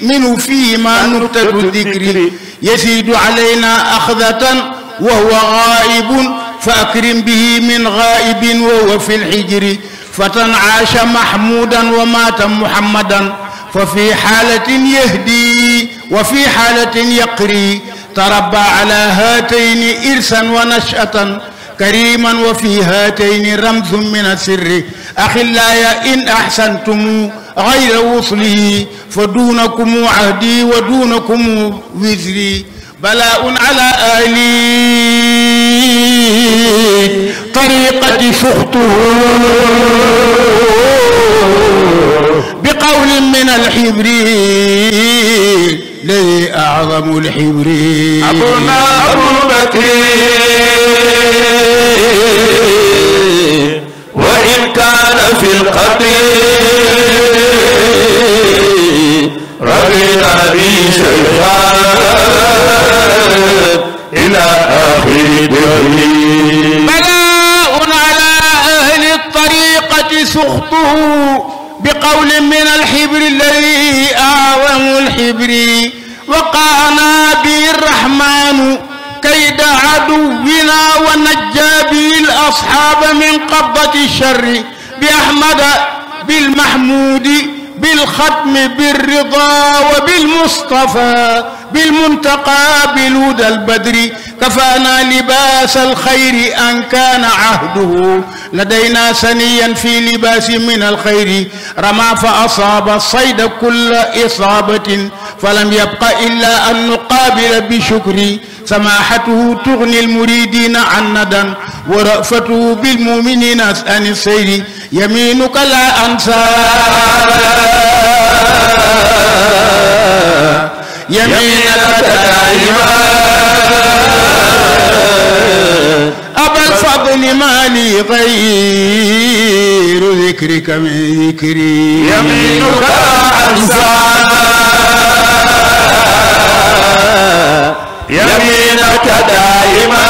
Speaker 4: منه فيما نكتة الذكر. يزيد علينا أخذة وهو غائب فأكرم به من غائب وهو في الحجر. فتى عاش محمودا ومات محمدا ففي حالة يهدي وفي حالة يقري. تربى على هاتين إرثا ونشأة كريما وفي هاتين رمز من السر. أخلايا إن أحسنتم غير وصلي فدونكم عهدي ودونكم وزري. بلاء على آلي طريقة سخطه بقول من الحبر لي أعظم الحبر.
Speaker 1: أبونا أبو بكر وإن كان في القبر رضينا به شيخا إلى آخر الدهر.
Speaker 4: بلاء على أهل الطريقة سخطه بقول من الحبر الذي أعظم الحبر. وقانا به الرحمن كيد عدونا ونجى به الأصحاب من قبضة الشر. بأحمد بالمحمود بالختم بالرضا وبالمصطفى بالمنتقى بالهدى البدر. كفانا لباس الخير أن كان عهده لدينا سنيا في لباس من الخير. رمى فأصاب الصيد كل إصابة فلم يبق إلا أن نقابل بشكر. سماحته تغني المريدين عن ندى ورأفته بالمؤمنين عن السير. يمينك لا أنسى يمينك دائما أبا الفضل ما لي غير ذكرك من ذكري.
Speaker 1: يمينك أنسى يمينك دائما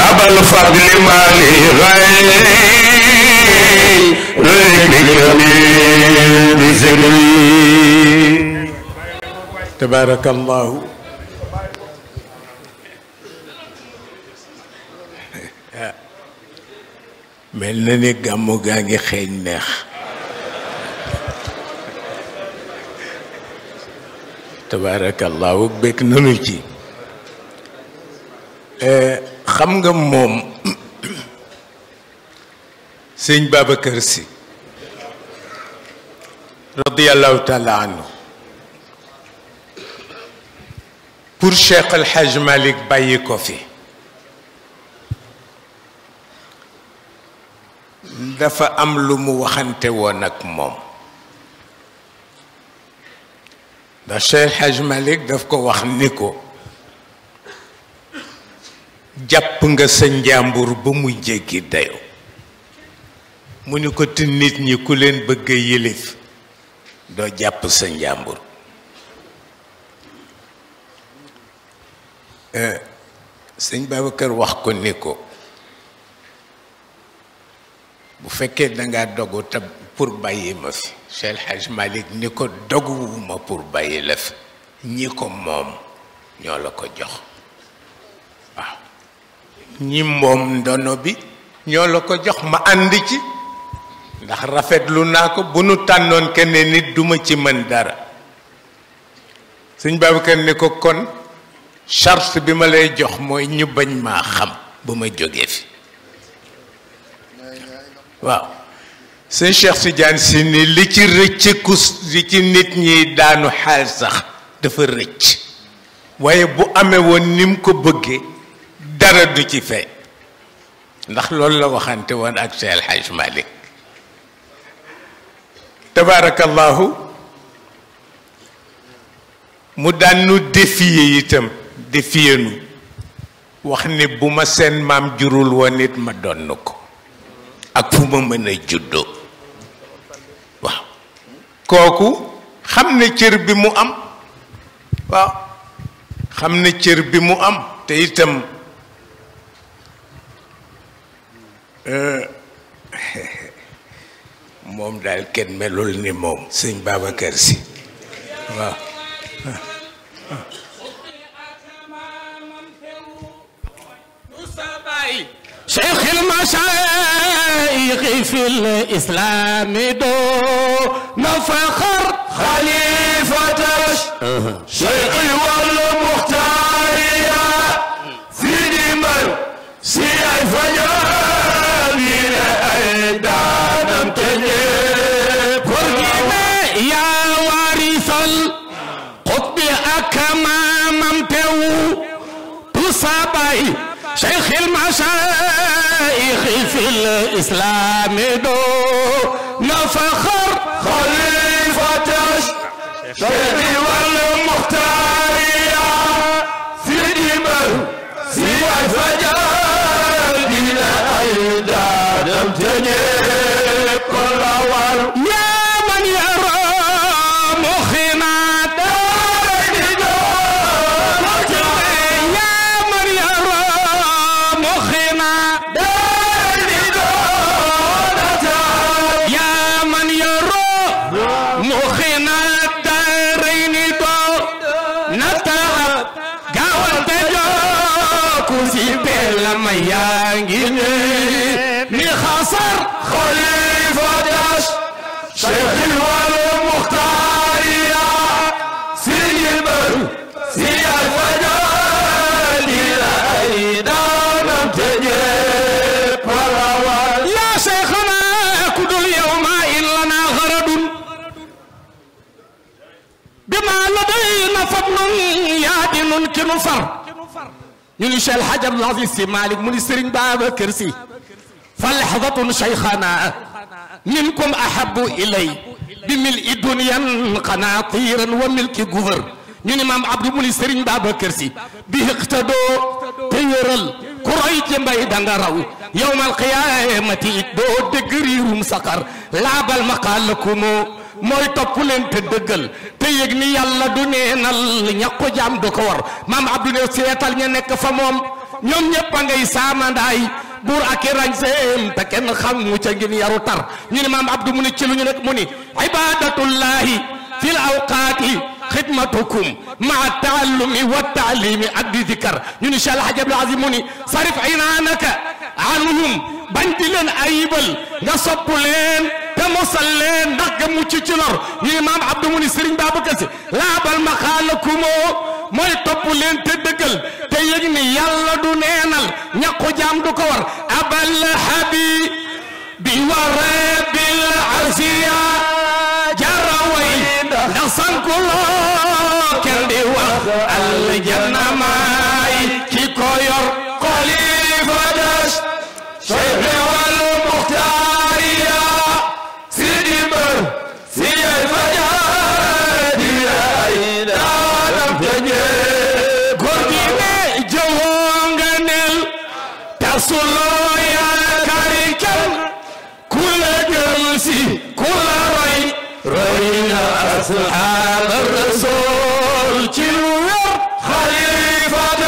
Speaker 1: أبا الفضل ما لي غير ذكرك من ذكري.
Speaker 2: تبارك الله. mel na ni gàmmu gaa ngi xeeñ neex. tabarakallahu bëgg nanu ci. xam nga moom sëñ Babacar Sy radiyallahu taala anhu pour Cheikh El Hadj Malick bàyyi ko fi dafa am lu mu waxante woon ak moom ndax Cheikh El Hadj Malick daf ko wax ni ko jàpp nga sa njàmbur ba mu jéggi dayo mu ni ko te nit ñi ku leen bëgg a yilif doo jàpp sa njàmbur sëñ Babacar wax ko ni ko bu fekkee dangaa dogu te pour bàyyi ma fi Cheikh Hadj Malick ni ko doguwuma pour bàyyi la fi ñi ko moom ñoo la ko jox waaw ñi moom ndono bi ñoo la ko jox ma ànd ci ndax rafetlu naa ko bu nu tànnoon kenn nit duma ci mën dara sëñ Babacar ni ko kon charte bi ma lay jox mooy ñu bañ maa xam ba ma jógee fi waaw sëñ Cheikh Tidiane si ni li ci rëcc li ci nit ñi daanu xaal sax dafa rëcc waaye bu amee woon ni mu ko bëggee dara du ci fay ndax loolu la waxante woon ak Cheikh El Hadj Malick tabaarakallahu mu daan nu défier itam défier nu wax ni bu ma seen maam jurul woon it ma donn ko ak fu ma mën a juddoo waaw kooku xam ne cër bi mu am waaw xam ne cër bi mu am te itam moom daal kenn melul ni moom sëñ Babacar Si waaw
Speaker 5: شيخ المشايخ في الإسلام دون فخر
Speaker 1: خليفة الشيخ والمختار في دمر سيف جابين أيدانا تجيب
Speaker 5: يا وارث القطب أكمام امتو تصابي شيخ المشايخ في الإسلام دون فخر
Speaker 1: خليفة الشيخ والمختار في دمر سيف جابين أيدانا تجيب كل ور
Speaker 5: يا من يرى مخنا
Speaker 1: من خسر خليفة الشيخ والمختار سيد سيد الفجال أيدانا تجيب الأول
Speaker 5: يا شيخنا كل اليوم إلنا غرض بما لدينا فضل يادن كنفر ñu Cheikh El Hadj Abdoul Aziz Sy Malick mu ni Serigne Babacar Sy fa lahdatun shaykhana minkum ahabbu ilay bi mil'i dunyan qanatiran wa milki gouver ñu ni maam Abdou mu ni Serigne Babacar Sy bi iqtadoo te yëral ku roy ci mbay danga raw yawmal qiyaamati doo dégg riirum saqar laabal maqaalakumoo mooy topp leen te dëggal te yëg ni yàlla du neenal ñàkko jaam du ko war maam Abdou ne seetal ña nekk fa moom ñoom ñëpp a ngay saamandaay buur ak i rañseem te kenn xam mu ca ngin yaru tar ñu ne maam Abdou mu ne ci lu ñu nekk mu ni ibadatullahi fil awqaati xidmatukum maa taallumi wa taalimi ak di zikar ñu ni Cheikh El Hadj Abdoul Aziz mu ni sarif inaanaka anhum bañ di leen ayibal nga sopp leen te mosal leen ndax nga mucc ci lor ñu ni maam Abdou mu ni Serigne Babacar Sy laabal maxaalakumoo mooy topp leen te dëggal te yëg ni yàlla du neenal ñàkku jaam du ko war abal habibi wa rabbil arsiya jaraway ndax sankuloo kenn di wax aljanna maay ki ko yor
Speaker 1: خليفة الشيخ والمختار سيد سيد الفجار أيدانا تجيب
Speaker 5: gorgine jawonganel tasuloo yaakaarikan kula jëlsi kula roy royna ashaab rasul ci lu wér
Speaker 1: خليفة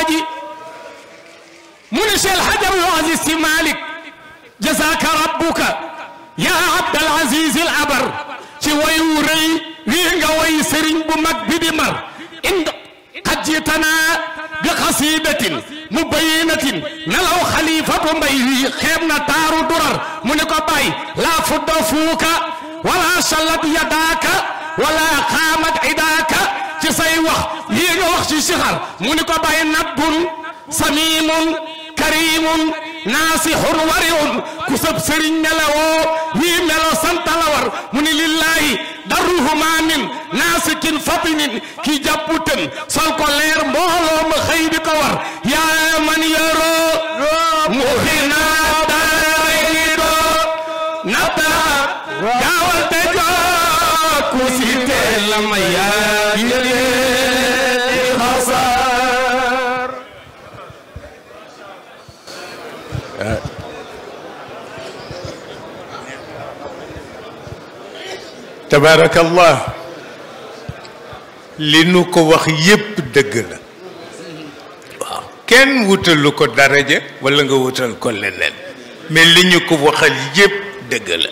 Speaker 5: waaji mu ni Cheikh Hadjar Aziz Sy Malick jazaaka rabbuka yaa Abdal Aziz al Abar ci wayu rëy wii nga way sëriñ bu mag bi di mar ind qad jitanaa bi xasidatin mubayinatin nelaw xalifatu mbay wi xeeb na taaru durar mu ni ko bàyyi laa fudda fuuka wala sallat yadaaka wala xaamat idaaka ci say wax lii nga wax ci sixar mu ni ko bàyyi nabbun samimun karimun naasixun wariun ku sab sëriñ melawoo wii melo santala war mu ni lillahi darruhuma min naasikin fatinin ki jàppu tën sol ko leer mbooloo ma xëy di ko war yaa man yoroo mu xinaa daayni doo nata gaawal te joo ku si teel la ma yaa yële xasaar
Speaker 2: tabaarakallah li nu ko wax yépp dëgg la waaw kenn wutalu ko daraja walla nga wutal ko leneen mais li ñu ko waxal yépp dëgg la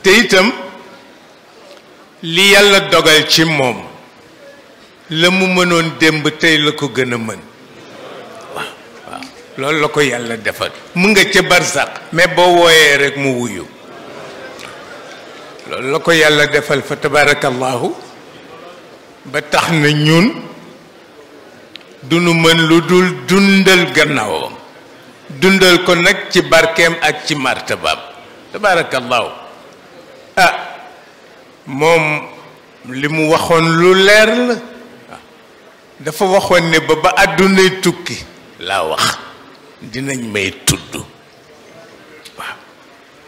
Speaker 2: te itam li yàlla dogal ci moom la mu mënoon démb tey la ko gën a mën waaw waaw loolu la ko yàlla defal mu nga ca barsaq mais boo wooyee rekk mu wuyu loolu la ko yàlla defal fa tabarakallahu ba tax na ñun duñu mën lu dul dundal gannaawam dundal ko nag ci barkeem ak ci martabaam tabarakallahu ah moom li mu waxoon lu leer la dafa waxoon ne ba àddunay tukki laa wax dinañ may tudd waaw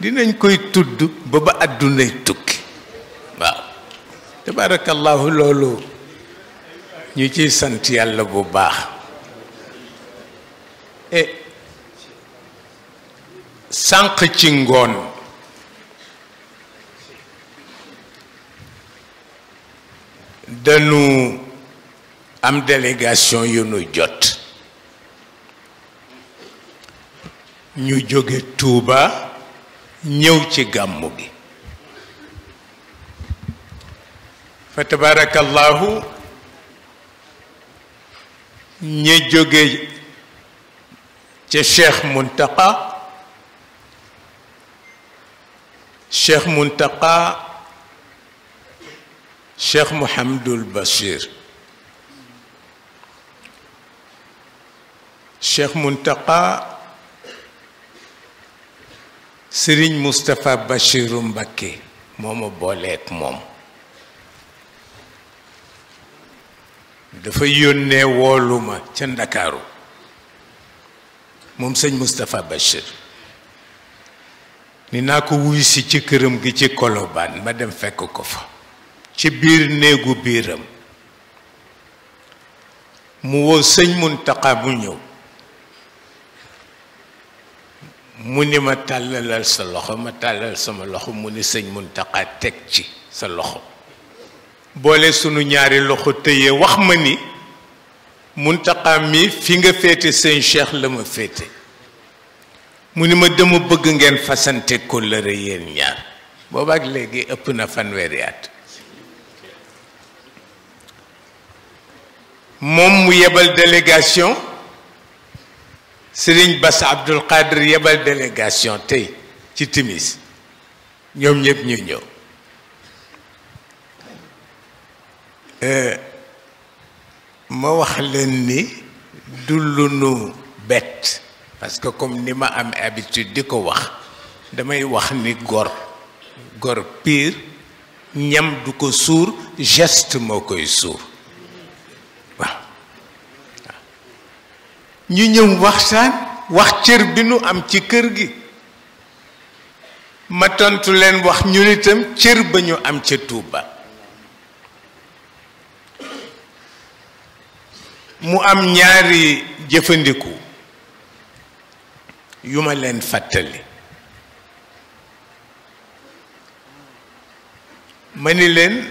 Speaker 2: dinañ koy tudd ba àddunay tukki waaw tabarakallahu loolu ñu ciy sant yàlla bu baax et sànq ci ngoon dañu am délégation yu nu jot ñu jóge Tuuba ñëw ci gàmmu gi fa tabarakallahu ñi jóge ca Cheikh Muntaqa Cheikh Mouhamadul Bachir Cheikh Muntaqa Serigne Moustapha Bachiru Mbacké moo ma booleek moom dafa yónnee wooluma ca Ndakaaru moom sëñ Moustapha Bachir ni naa ko wuy si ci këram gi ci Colobane ma dem fekk ko fa ci biir néegu biiram mu woo sëñ Muntaqa bu ñëw mu ni ma tàllalal sa loxo ma tàllal sama loxo mu ni sëñ Muntaqa teg ci sa loxo boole sunu ñaari loxo tëye wax ma ni Muntaqa mi fi nga féete sëñ Cheikh la ma féete mu ni ma dama bëgg ngeen fasante kóllëre yéen ñaar boobaak léegi ëpp na fanweeri at moom mu yebal délégation Serigne Bass Abdul Qadir yebal délégation tey ci timis ñoom ñëpp ñu ñëw ma wax leen ni du lu nu bett parce que comme ni ma am habitude di ko wax damay wax ni gor pire ñam du ko suur geste moo koy suur waaw ñu ñëw waxtaan wax cër bi nu am ci kër gi ma tontu leen wax ñun itam cër ba ñu am ca Tuuba mu am ñaari jëfandiku yu ma leen fàttali ma ni leen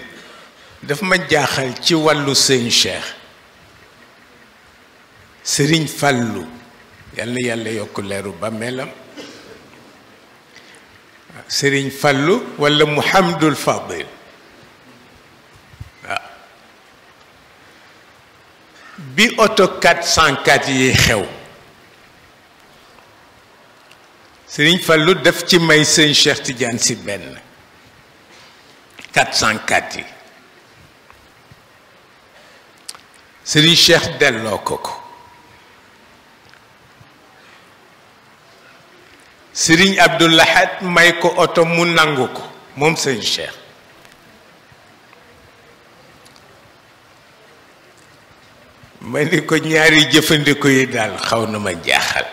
Speaker 2: daf ma jaaxal ci wàllu sëñ Cheikh Sëriñ Fallu yal na yàlla yokk leeru bàmmeelam Sëriñ Fallu walla Muhammadul Fadil waaw bi oto 404 yi xew Sëriñ Fallu daf ci may sëñ Cheikh Tidiane si benn 404 yi Sëriñ Cheikh delloo ko ko Sëriñ Abdou Lahad may ko oto mu nangu ko moom sëñ Cheikh ma ni ko ñaari jëfandikoo yi daal xaw na ma jaaxal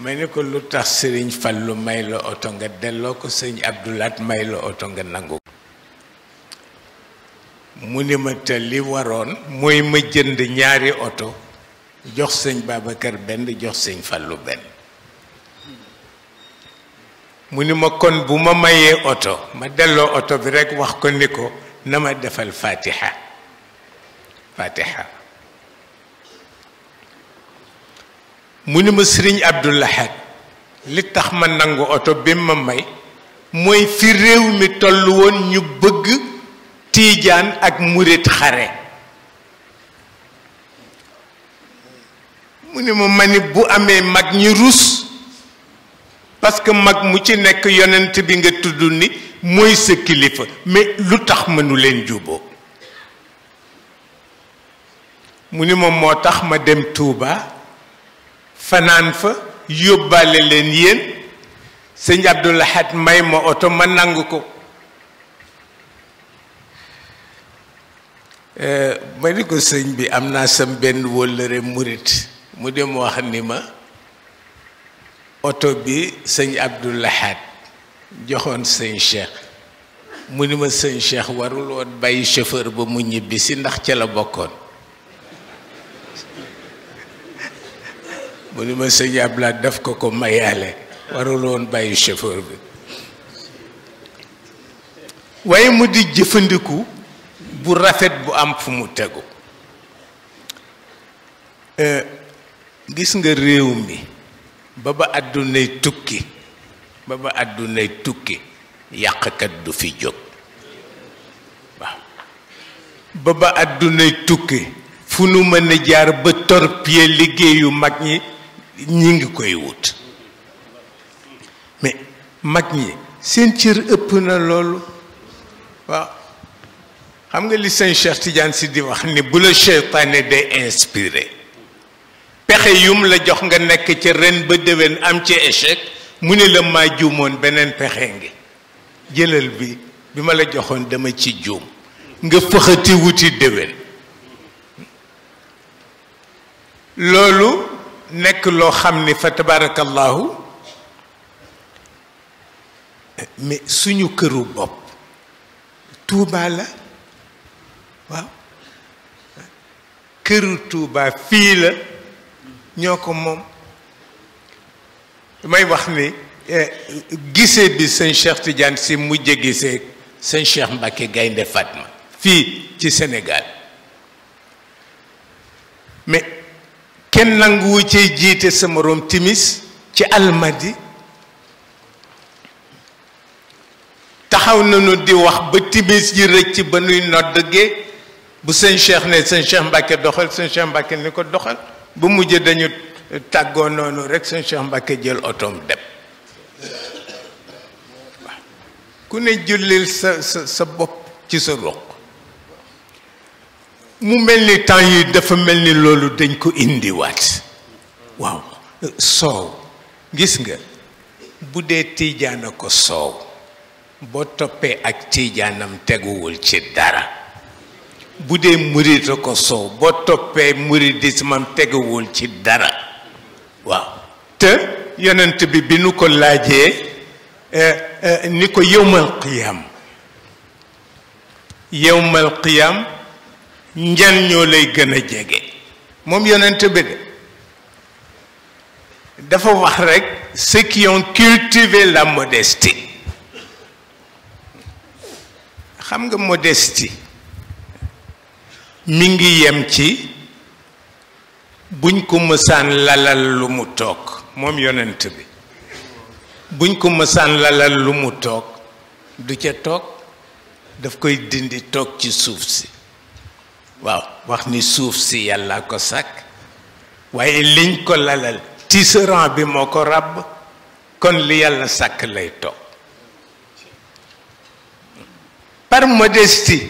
Speaker 2: ma ni ko lu tax Sëriñ Fallu may la oto nga delloo ko sëñ Abdou Lahad may la oto nga nangu ko mu ni ma te li waroon mooy ma jënd ñaari oto jox sëñ Babacar benn jox sëñ Fallu benn mu ni ma kon bu ma mayee oto ma delloo oto bi rekk wax ko ni ko na ma defal fatiha mu ni ma Sëriñ Abdou Lahad li tax ma nangu oto bi ma may mooy fi réew mi tollu woon ñu bëgg tiijaan ak murit xare mu ni ma mani bu amee mag ñi rus parce que mag mu ci nekk yonent bi nga tudd ni mooy sa kilifa mais lu tax mënu leen juboo mu ni ma moo tax ma dem Touba fanaan fa yóbbaale leen yéen sëñ Abdou Lahad may ma oto ma nangu ko ma ni ko sëñ bi am naa sam benn wóllëre murit mu dem wax ni ma oto bi sëñ Abdou Lahad joxoon sëñ Cheikh mu ni ma sëñ Cheikh warul woon bàyyi chauffeur ba mu ñibbi si ndax ca la bokkoon mu ni ma sëñ Abdou Lahad daf ko mayaale warul woon bàyyi chauffeur bi waaye mu di jëfandiku bu rafet bu am fu mu tegu gis nga réew mi ba àddunay tukki yàqkat du fi jóg waaw ba àddunay tukki fu nu mën a jaar ba torpiller liggéeyu mag ñi ngi koy wut mais mag ñi seen cër ëpp na loolu waaw xam nga li sëñ Cheikh Tidiane si di wax ni bu la seytaane day inspiré pexe yum la jox nga nekk ca ren ba déwén am ci échec mu ne la maa juumoon beneen pexe ngi jëlal bi ma la joxoon dama ci juum nga fëxati wuti déwén loolu nekk loo xam ni fa tabarakallahu mais suñu këru bopp Tuuba la waaw këru Tuuba fii la ñoo ko moom may wax ni gisee bi sëñ Cheikh Tidiane si mujj gisee sëñ Cheikh Mbacke Gaynde Fatma fii ci Sénégal mais kenn nanguwu cee jiite sa moroom timis ci almadi taxaw nañu di wax ba timis ji rëcc ba nuy noddgee bu sëñ Cheikh ne sëñ Cheikh Mbacke doxal sëñ Cheikh Mbacke ni ko doxal bu mujj dañu tàggoo noonu rek sëñ Cheikh Mbacke jël otoom dem waaw ku ne jullil sa bopp ci sa roq mu mel ni temps yi dafa mel ni loolu dañ ko indiwaat waaw soow gis nga bu dee tiijaana ko soow boo toppee ak tiijaanam teguwul ci dara bu dee murita ko soow boo toppee muridismam teguwul ci dara waaw te yonent bi nu ko laajee ni ko yowmal qiyam ñan ñoo lay gën a jege moom yonent bi de dafa wax rek ceux qui ont cultivé la modestie xam nga modestie mi ngi yem ci buñ ko mësaan lalal lu mu toog moom yonent bi buñ ko mësaan lalal lu mu toog du ca toog daf koy dindi toog ci suuf si waaw wax ni suuf si yàlla ko sàkk waaye liñ ko lalal tisserand bi moo ko ràbb kon li yàlla sàkk lay toog par modestie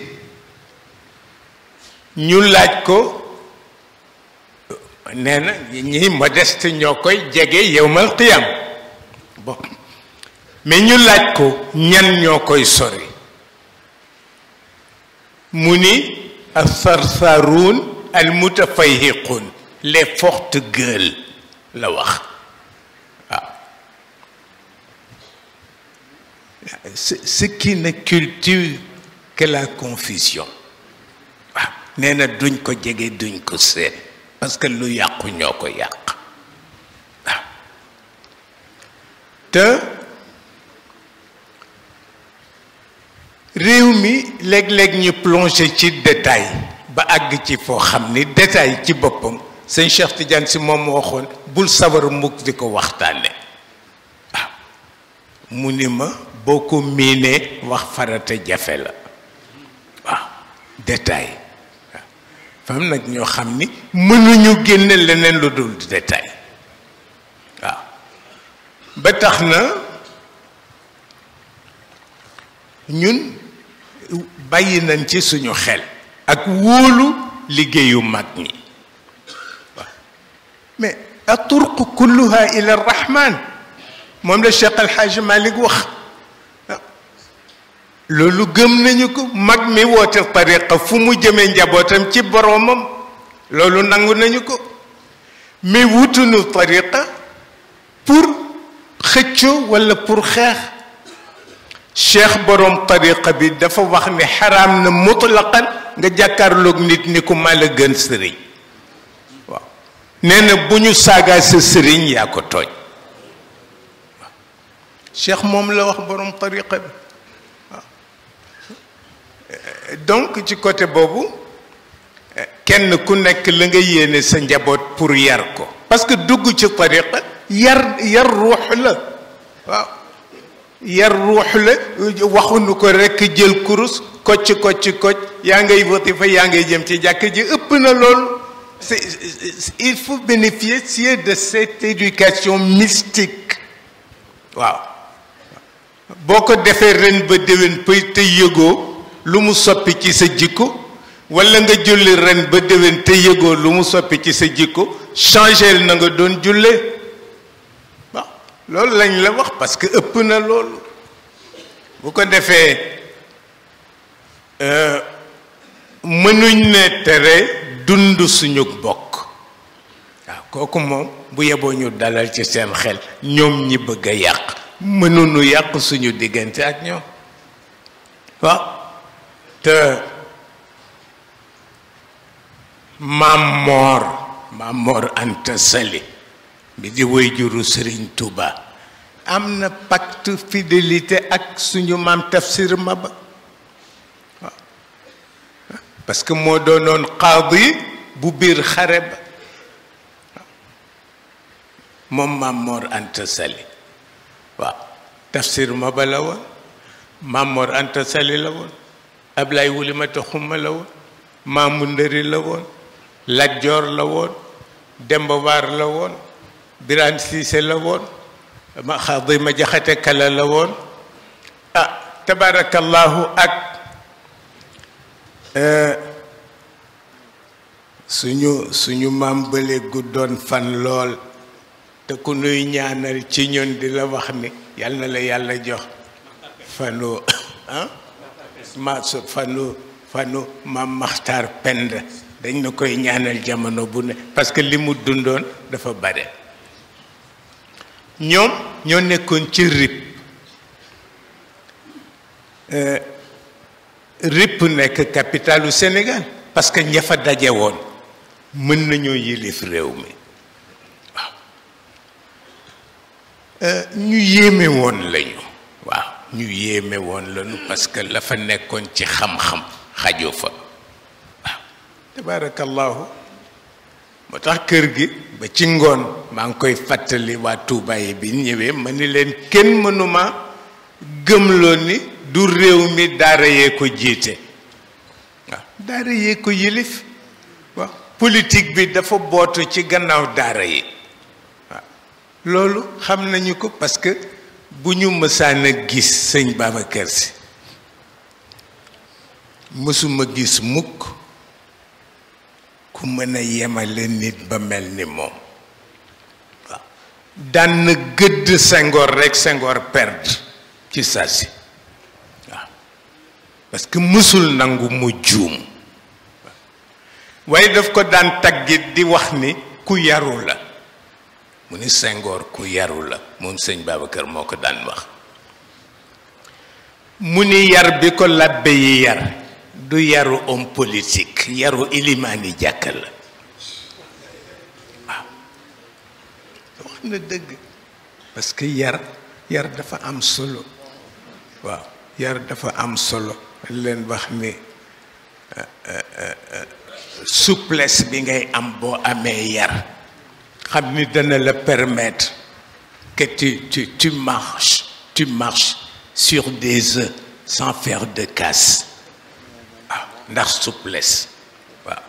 Speaker 2: ñu laaj ko nee na ñi modeste ñoo koy jege yowmal qiyam bon mais ñu laaj ko ñan ñoo koy sori mu ni as-sarsaruun al-mutafayhiquun les fortes gueules la wax waaw ce qui ne cultive que la confusion waaw nee na duñ ko jege duñ ko seet parce que lu yàqu ñoo ko yàq waaw te réew mi léeg-léeg ñu plongé ci détail ba àgg ci foo xam ni détail ci boppam sëñ Cheikh Tidiane si moom waxoon bul sawar mukk di ko waxtaane waaw mu ni ma boo ko miinee wax farata jafe la waaw détail waaw fam nag ñoo xam ni mënuñu génne leneen lu dul détail waaw ba tax na ñun bàyyi nañ ci suñu xel ak wóolu liggéeyu mag ñi waaw mais at-turq kulluha ila ar-rahman moom la Cheikh El Hadj Malick wax loolu gëm nañu ko mag mi woote tariqa fu mu jëmee njabootam ci boroomam loolu nangu nañu ko mais wutuñu tariqa pour xëccoo walla pour xeex cheikh borom tariqa bi dafa wax ni xaraam na mutlaqan nga jàkkaarloog nit ni ku ma la gën sëriñ waaw nee na bu ñu saagaa sa sëriñ yaa ko tooñ waaw cheikh moom la wax borom tariqa bi waaw donc ci côté boobu kenn ku nekk la nga yéene sa njaboot pour yar ko parce que dugg ci tariqa yar ruux la waaw yar ruux la waxuñu ko rekk jël kurus kocc yaa ngay watifa yaa ngay jëm ci jàkk ji ëpp na loolu il faut bénéficier de cette éducation mystique waaw boo ko defee ren ba déwén pëy te yëgoo lu mu soppi ci sa jikko walla nga julli ren ba déwén te yëgoo lu mu soppi ci sa jikko changel na nga doon jullee loolu lañ la wax parce que ëpp na loolu bu ko defee mënuñ ne tere dund suñu bokk waaw kooku moom bu yeboo ñu dalal ci seen xel ñoom ñi bëgg a yàq mënuñu yàq suñu diggante ak ñoom waaw te Maam Moor Anta Sali bi di woy juru Sëriñ Tuuba am na pacte fidélité ak suñu maam Tafsir Maba waaw parce que moo doonoon qaadi bu biir xare ba moom Maam Moor Anta Sali waaw Tafsir Maba la woon Maam Moor Anta Sali la woon Ablaye Wulimata Xuma la woon Maamu Ndëri la woon Lat Joor la woon Demba Waar la woon Biraan Siise la woon ma xaadi ma jaxate kala la woon tabarakallahu ak suñu maam bële guddoon fan lool te ku nuy ñaanal ci ñun di la wax ni yal na la yàlla jox fanu fanu maam Maxtaar Penda dañ na koy ñaanal jamono bu ne parce que li mu dundoon dafa bare ñoom ñoo nekkoon ci RIP nekk capitalu Sénégal parce que ña fa daje woon mën nañoo yilif réew mi waaw ñu yéeme woon lañu waaw ñu yéeme woon lañu parce que la fa nekkoon ci xam-xam xaju fa waaw tabarakallahu moo tax kër gi ba ci ngoon maa ngi koy fàttali waa Tuuba yi bi ñëwee ma ni leen kenn mënuma gëmloo ni du réew mi daara yee ko jiite waaw daara yee ko yilif waaw politique bi dafa bootu ci gannaaw daara yi waaw loolu xam nañu ko parce que bu ñu mësaan a gis sëñ Babacar Sy mësuma gis mukk ku mën a yemale nit ba mel ni moom waaw daan na gëdd Senghor rek Senghor perdre ci saa si waaw parce que mësul nangu mu juum waaye daf ko daan taggit di wax ni ku yaru la mu ni Senghor ku yaru la moom sëñ Babacar moo ko daan wax mu ni yar bi ko labbe yi yar du yaru homme politique yaru ilimaani jàkka la waaw wax na dëgg parce que yar dafa am solo waaw yar dafa am solo leen wax ni souplesse bi ngay am boo amee yar xam ni dana la permettre que tu marches sur des œufs sans faire de casse waaw ndax souplesse waaw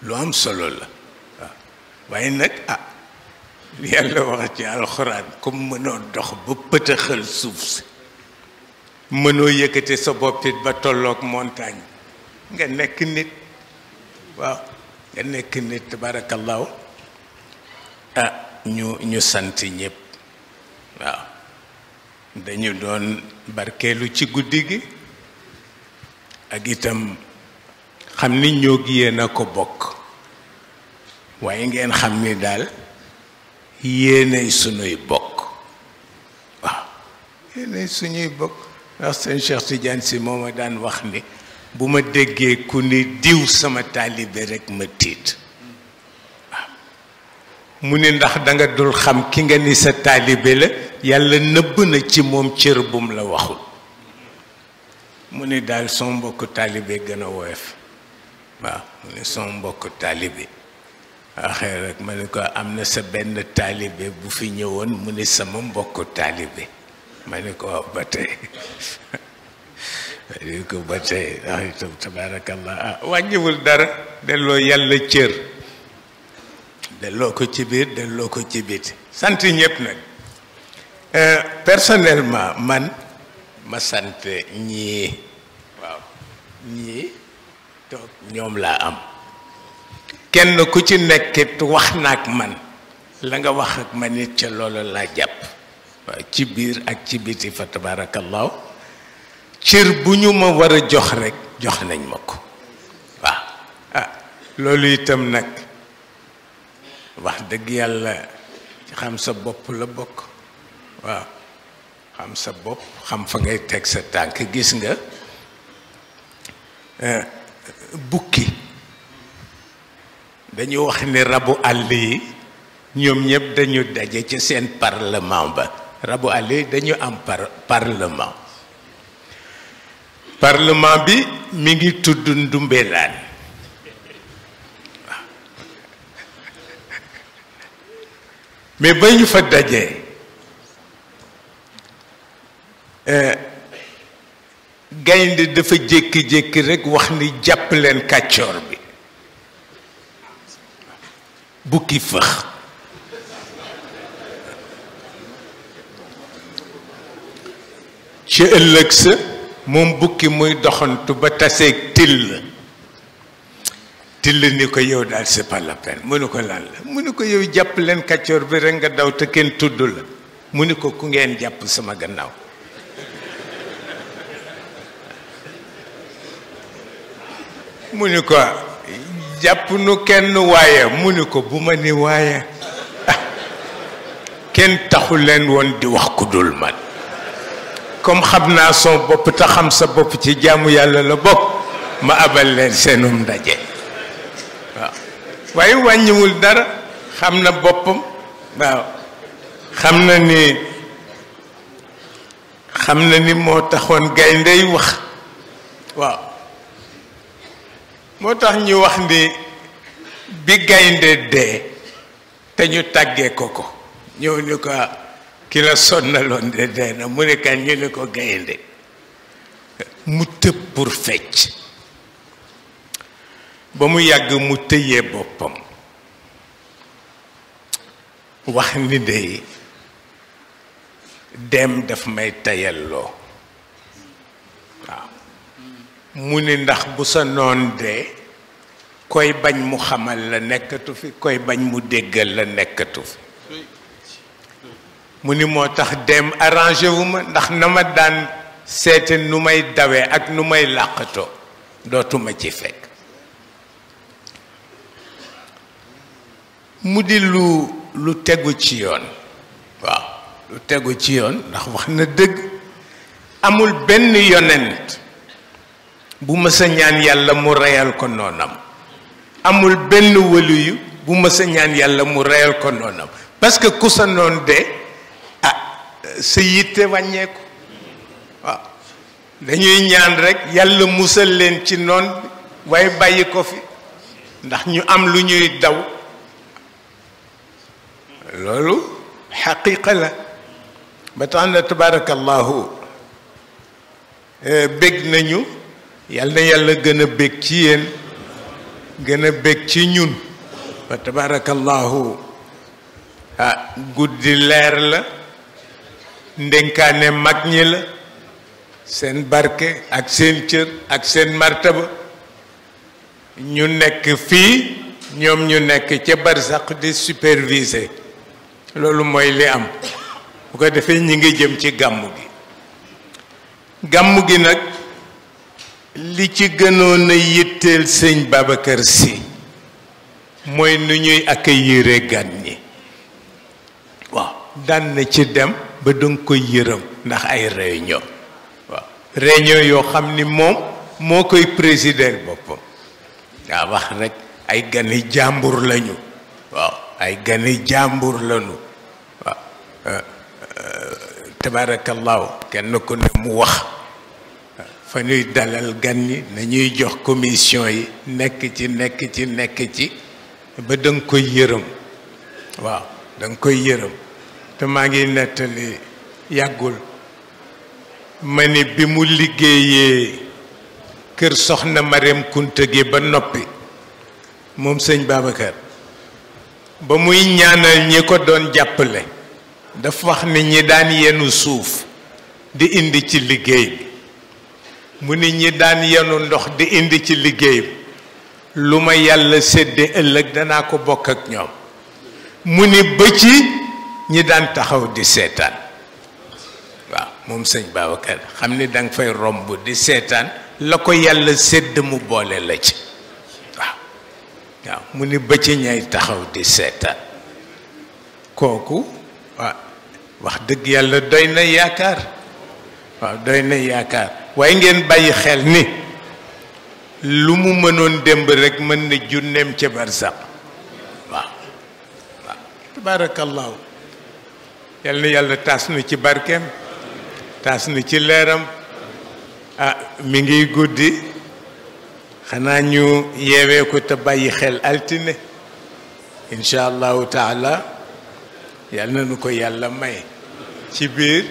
Speaker 2: lu am solo la waaw waaye nag yàlla wax ci alxuraan comme mënoo dox ba pëtëxal suuf si mënoo yëkkate sa boppit ba tolloog montagne nga nekk nit waaw nga nekk nit tabarakallahu ñu sant ñëpp waaw dañu doon barkeelu ci guddi gi ak itam xam ni ñoo gi yéen a ko bokk waaye ngeen xam ni daal yéenay suñuy bokk waaw yéenay suñuy bokk ndax seen Cheikh Tidiane Sy moo ma daan wax ni bu ma déggee ku ni diw sama taalibe rek ma tiit waaw mu ni ndax danga dul xam ki nga ni sa taalibe la yàlla nëbb na ci moom cër bum la waxul mu ni daal son mbokk taalibe gën a woyof waaw mu ni son mbokk taalibe waxee rek ma ni ko am na sa benn taalibe bu fi ñëwoon mu ni sama mbokk taalibe ma ni ko ba tey ma ni ko ba tey wax itam tabaarakallah wàññiwul dara delloo yàlla cër delloo ko ci biir delloo ko ci biti sant ñëpp nag personnellement man ma sant ñii waaw ñii toog ñoom laa am kenn ku ci nekkit wax naak man la nga wax ak man it ca loolu laa jàpp waaw ci biir ak ci biti fa tabarakallahu cër bu ñu ma war a jox rek jox nañ ma ko waaw loolu itam nag wax dëgg yàlla ci xam sa bopp la bokk waaw xam sa bopp xam fa ngay teg sa tànk gis nga bukki dañu wax ni rabu àll yi ñoom ñëpp dañu daje ci seen parlement ba rabu àll yi dañu am parlement bi mi ngi tudd Ndumbelaan waaw mais ba ñu fa dajee gaynde dafa jékki-jékki rekk wax ni jàpp leen kàccoor bi bukki fëx ci ëllëg sa moom bukki muy doxantu ba taseeg till ni ko yow daal c'est pas la peine mu ni ko lan la mu ni ko yow jàpp leen kàccoor bi rekk nga daw te kenn tudd la mu ni ko ku ngeen jàpp sama gannaaw mu ni ko jàpp nu kenn waaye mu ni ko bu ma ni waaye kenn taxu leen woon di wax ku dul man comme xam naa son bopp te xam sa bopp ci jaamu yàlla la bokk ma abal leen seenum ndaje waaw waaye wàññiwul dara xam na boppam waaw xam na ni moo taxoon gayndey wax waaw moo tax ñu wax ni bi gaynde dee te ñu tàggee ko ko ñëw ni ko ki la sonnaloon de dee na mu ne kan ñu ne ko gaynde mu tëb pour fecc ba mu yàgg mu tëyee boppam wax ni de dem daf may tayalloo waaw mu ni ndax bu sa noon dee koy bañ mu xamal la nekkatu fi koy bañ mu déggal la nekkatu fi mu ni moo tax dem arrangé wu ma ndax na ma daan seete nu may dawee ak nu may làqatoo dootuma ci fekk mu di lu tegu ci yoon waaw lu tegu ci yoon ndax wax na dëgg amul benn yonent bu mës a ñaan yàlla mu reyal ko noonam amul benn waliyu bu mës a ñaan yàlla mu reyal ko noonam parce que ku sa noon dee sa yitte wàññeeku waaw dañuy ñaan rekk yàlla musal leen ci noon waaye bàyyi ko fi ndax ñu am lu ñuy daw loolu xaqiqa la ba tax na tabarakallahu bég nañu yàlla na yàlla gën a bég ci yéen gën a bég ci ñun ba tabarakallahu guddi leer la ndénkaane mag ñi la seen barke ak seen cër ak seen martaba ñu nekk fii ñoom ñu nekk ca barsaq di superviser loolu mooy li am bu ko defee ñi ngi jëm ci gàmmu gi nag li ci gënoon a yitteel sëñ Babacar Sy mooy nu ñuy accueillir gan ñi waaw daan na ci dem ba danga koy yërëm ndax ay réunion waaw réunion yoo xam ni moom moo koy présider boppam waaw wax rek ay gani jàmbur lañu waaw ay gani jàmbur lañu waaw tabarakallahu kenn ku ne mu wax fa ñuy dalal gan ñi nañuy jox commission yi nekk ci ba danga koy yërëm waaw danga koy yërëm te maa ngi nettali yàggul ma ni bi mu liggéeyee kër soxna Mariam Kunta gi ba noppi moom sëñ Babacar ba muy ñaanal ñi ko doon jàppale dafa wax ni ñi daan yenu suuf di indi ci liggéey bi mu ni ñi daan yenu ndox di indi ci liggéey bi lu ma yàlla sédde ëllëg danaa ko bokk ak ñoom mu ni ba ci ñi daan taxaw di seetaan waaw moom sëñ Babacar xam ni danga fay romb di seetaan la ko yàlla sédd mu boole la ci waaw mu ni ba ci ñay taxaw di seetaan kooku waaw wax dëgg yàlla doy na yaakaar waaw doy na yaakaar waaye ngeen bàyyi xel ni lu mu mënoon démb rekk mën na junneem ca barsaq waaw waaw tabarakallahu yal na yàlla taas nu ci barkeem taas nu ci leeram mi ngi guddi xanaa ñu yeewee ko te bàyyi xel altine incha allahu taala yal na nu ko yàlla may ci biir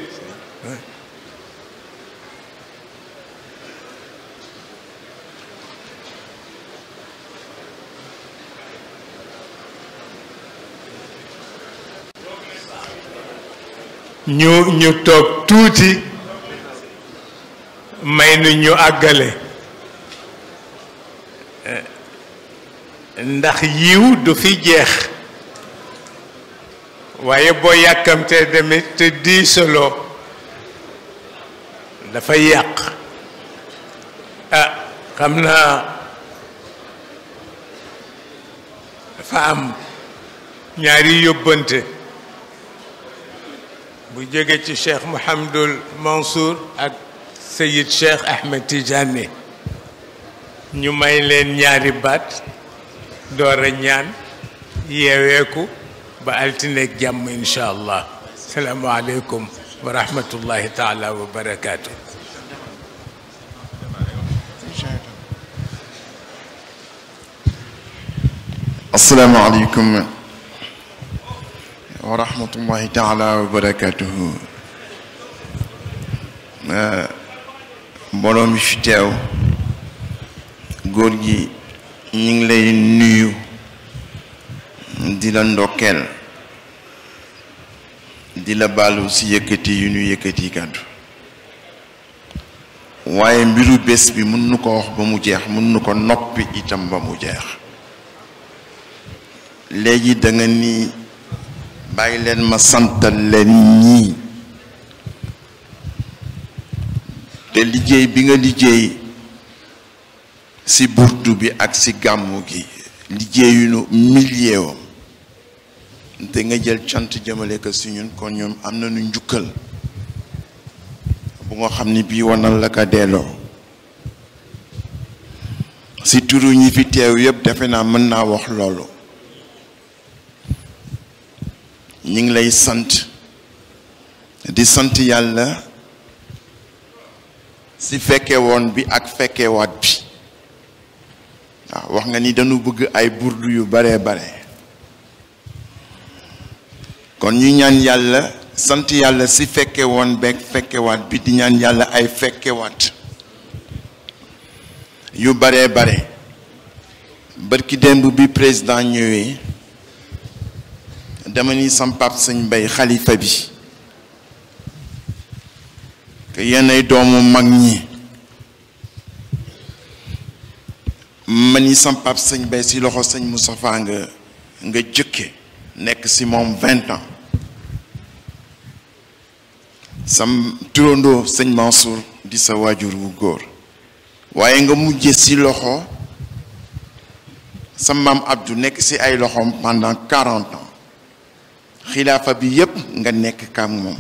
Speaker 2: ñu toog tuuti may nu ñu àggale ndax yiw du fi jeex waaye boo yàkkamtee demit te diisaloo dafa yàq xam naa dafa am ñaari yóbbante bu jóge ci Cheikh Mouhamadul Mansour ak Seyid Cheikh Ahmed Tidiane ñu may leen ñaari baat door a ñaan yeeweeku ba altineeg jàmm incha allah salaamu aleykum wa rahmatullahi taala wa barakaatu.
Speaker 6: السلام عليكم ورحمة الله تعالى وبركاته. mbooloo mi fi teew góor gi ñu ngi lay nuyu di la ndokkeel di la baalu si yëkkati yu ñu yëkkati kàddu waaye mbiru bés bi mën nu ko wax ba mu jeex mën nu ko noppi itam ba mu jeex léegi da nga ni bàyyi leen ma santal leen ñii te liggéey bi nga liggéey si burdu bi ak si gàmmu gi liggéeyuñu millier wam te nga jël cant jëmale ko si ñun kon ñoom am nañu njukkal bu nga xam ni bii wanal la ko delloo si turu ñi fi teew yëpp defe naa mën naa wax loolu ñu ngi lay sant di sant yàlla si fekke woon bi ak fekkewaat bi waaw wax nga ni dañu bëgg ay burdu yu bare bare kon ñu ñaan yàlla sant yàlla si fekke woon beeg fekkewaat bi di ñaan yàlla ay fekkewaat yu bare bare barki démb bi président ñëwee dama ni sam pap sëñ Mbay xalifa bi que yenay doomu mag ñi ma ni sam pap sëñ Mbay si loxo sëñ Moustapha nga jëkke nekk si moom 20 ans sam turandoo sëñ Mansour di sa waajur wu góor waaye nga mujje si loxo sa maam Abdou nekk si ay loxoom pendant 40 ans xilaafa bi yépp nga nekk kam moom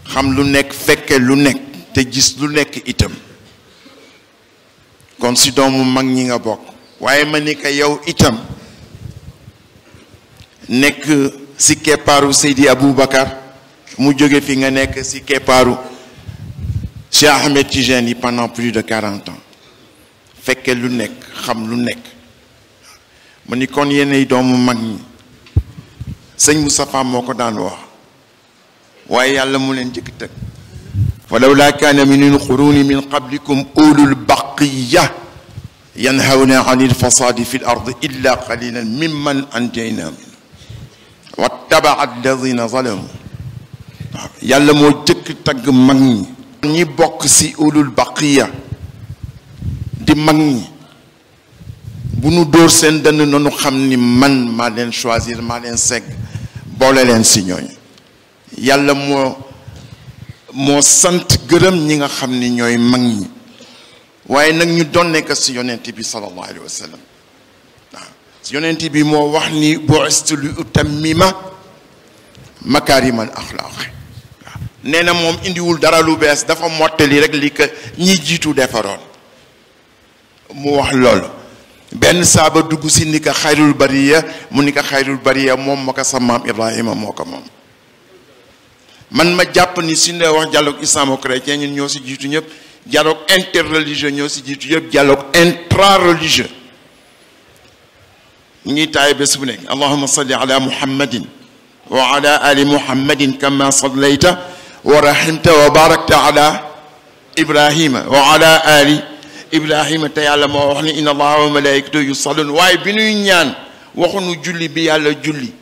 Speaker 6: xam lu nekk fekke lu nekk te gis lu nekk itam kon si doomu mag ñi nga bokk waaye ma ni ko yow itam nekk si keppaaru Seydi Aboubacar mu jóge fi nga nekk si keppaaru Cheikh Ahmed Tijani pendant plus de 40 ans fekke lu nekk xam lu nekk ma ni kon yeney doomu mag ñi sëñ Moustapha moo ko daan wax waaye yàlla mu leen jëkk tëg falawlaa kaana minal quruuni min qablikum ulul baqiya yanhawna anil fasaadi fil ardi illa qalilan mimman anjaynaa wattabaa alladina zalamu waaw yàlla moo jëkk tagg mag ñi bokk si ulul baqiya di mag ñi bu nu dóor seen dënn noonu xam ni man maa leen choisir maa leen segg boole leen si ñooñu yàlla moo sant gërëm ñi nga xam ni ñooy mag ñi waaye nag ñu doon nekk si yonent bi sallallahu alayhi wa sallam waaw si yonent bi moo wax ni bu'istu li utammima makaarimal axlaaq waaw nee na moom indiwul dara lu bees dafa mottali rek li ko ñi jiitu defaroon mu wax loolu benn saaba dugg si ni ko xayrul bariya mu ni ko xayrul bariya moom moo ko sa maam Ibrahima moo ko moom man ma jàpp ni si ne wax dialogue islamo-chrétien ñun ñoo si jiitu ñëpp dialogue interreligieux ñoo si jiitu ñëpp dialogue intra-religieux ñuy taay bés bu nekk allahumma salli ala muhammadin wa ala ali muhammadin kama sallayta wa rahimta wa barakta ala ibrahima wa ala ali ibrahima te yàlla moo wax ni inna allaha wa malaikatahu yusallun waaye bi ñuy ñaan waxuñu julli bi yàlla julli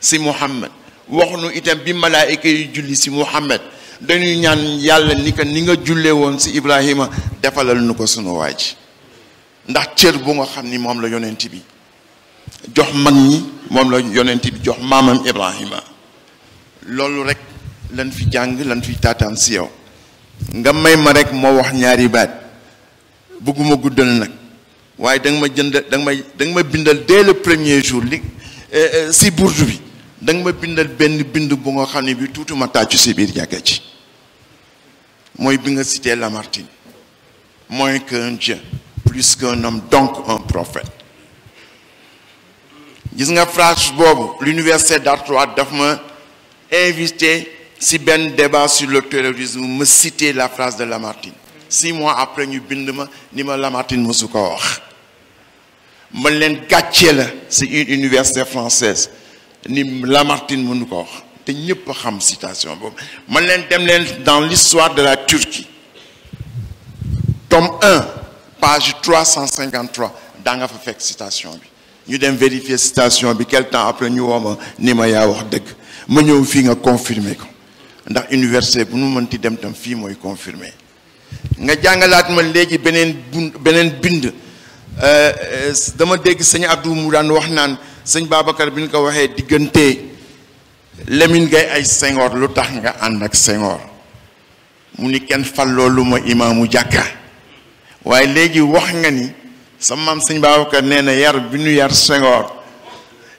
Speaker 6: si muhammad waxuñu itam bi malaayika yu julli si muhammad dañuy ñaan yàlla ni ko ni nga jullee woon si ibrahima defalal nu ko sunu waaj ndax cër bu nga xam ni moom la yonent bi jox mag ñi moom la yonent bi jox maamam ibrahima loolu rek lan fi jàng lan fi taataan si yow nga may ma rek moo wax ñaari baat bëgguma guddal nag waaye da nga ma bindal dès le premier jour li si burdu bi da nga ma bindal benn bind bu nga xam ne bi tuuti ma tàccu si biir jàkka ci mooy bi nga cité Lamartine moins qu'un Dieu plus qu'un homme donc un prophète gis nga phrase boobu l'université d'Artois daf ma invité si benn débat sur le terrorisme me cité la phrase de Lamartine 6 mois après ñu bind ma ni ma Lamartine mosu ko wax man leen gàccee la c'est une université française ni Lamartine mënu ko wax te ñëpp xam citation boobu man leen dem leen dans l'histoire de la Turquie tome 1 page 353 daa nga fa fekk citation bi ñu dem vérifier citation bi quel temps après ñu woo ma ni ma yaa wax dëgg ma ñëw fii nga confirmer ko ndax université bu nu mënti dem tam fii mooy confirmer nga jàngalaat ma léegi beneen bind dama dégg sëñ Abdou mu daan wax naan sëñ Babacar bi ñu ko waxee diggante Lamine Gueye ay Senghor lu tax nga ànd ak Senghor mu ni kenn fal loolu ma imaamu jàkka waaye léegi wax nga ni sa maam sëñ Babacar nee na yar bi ñu yar Senghor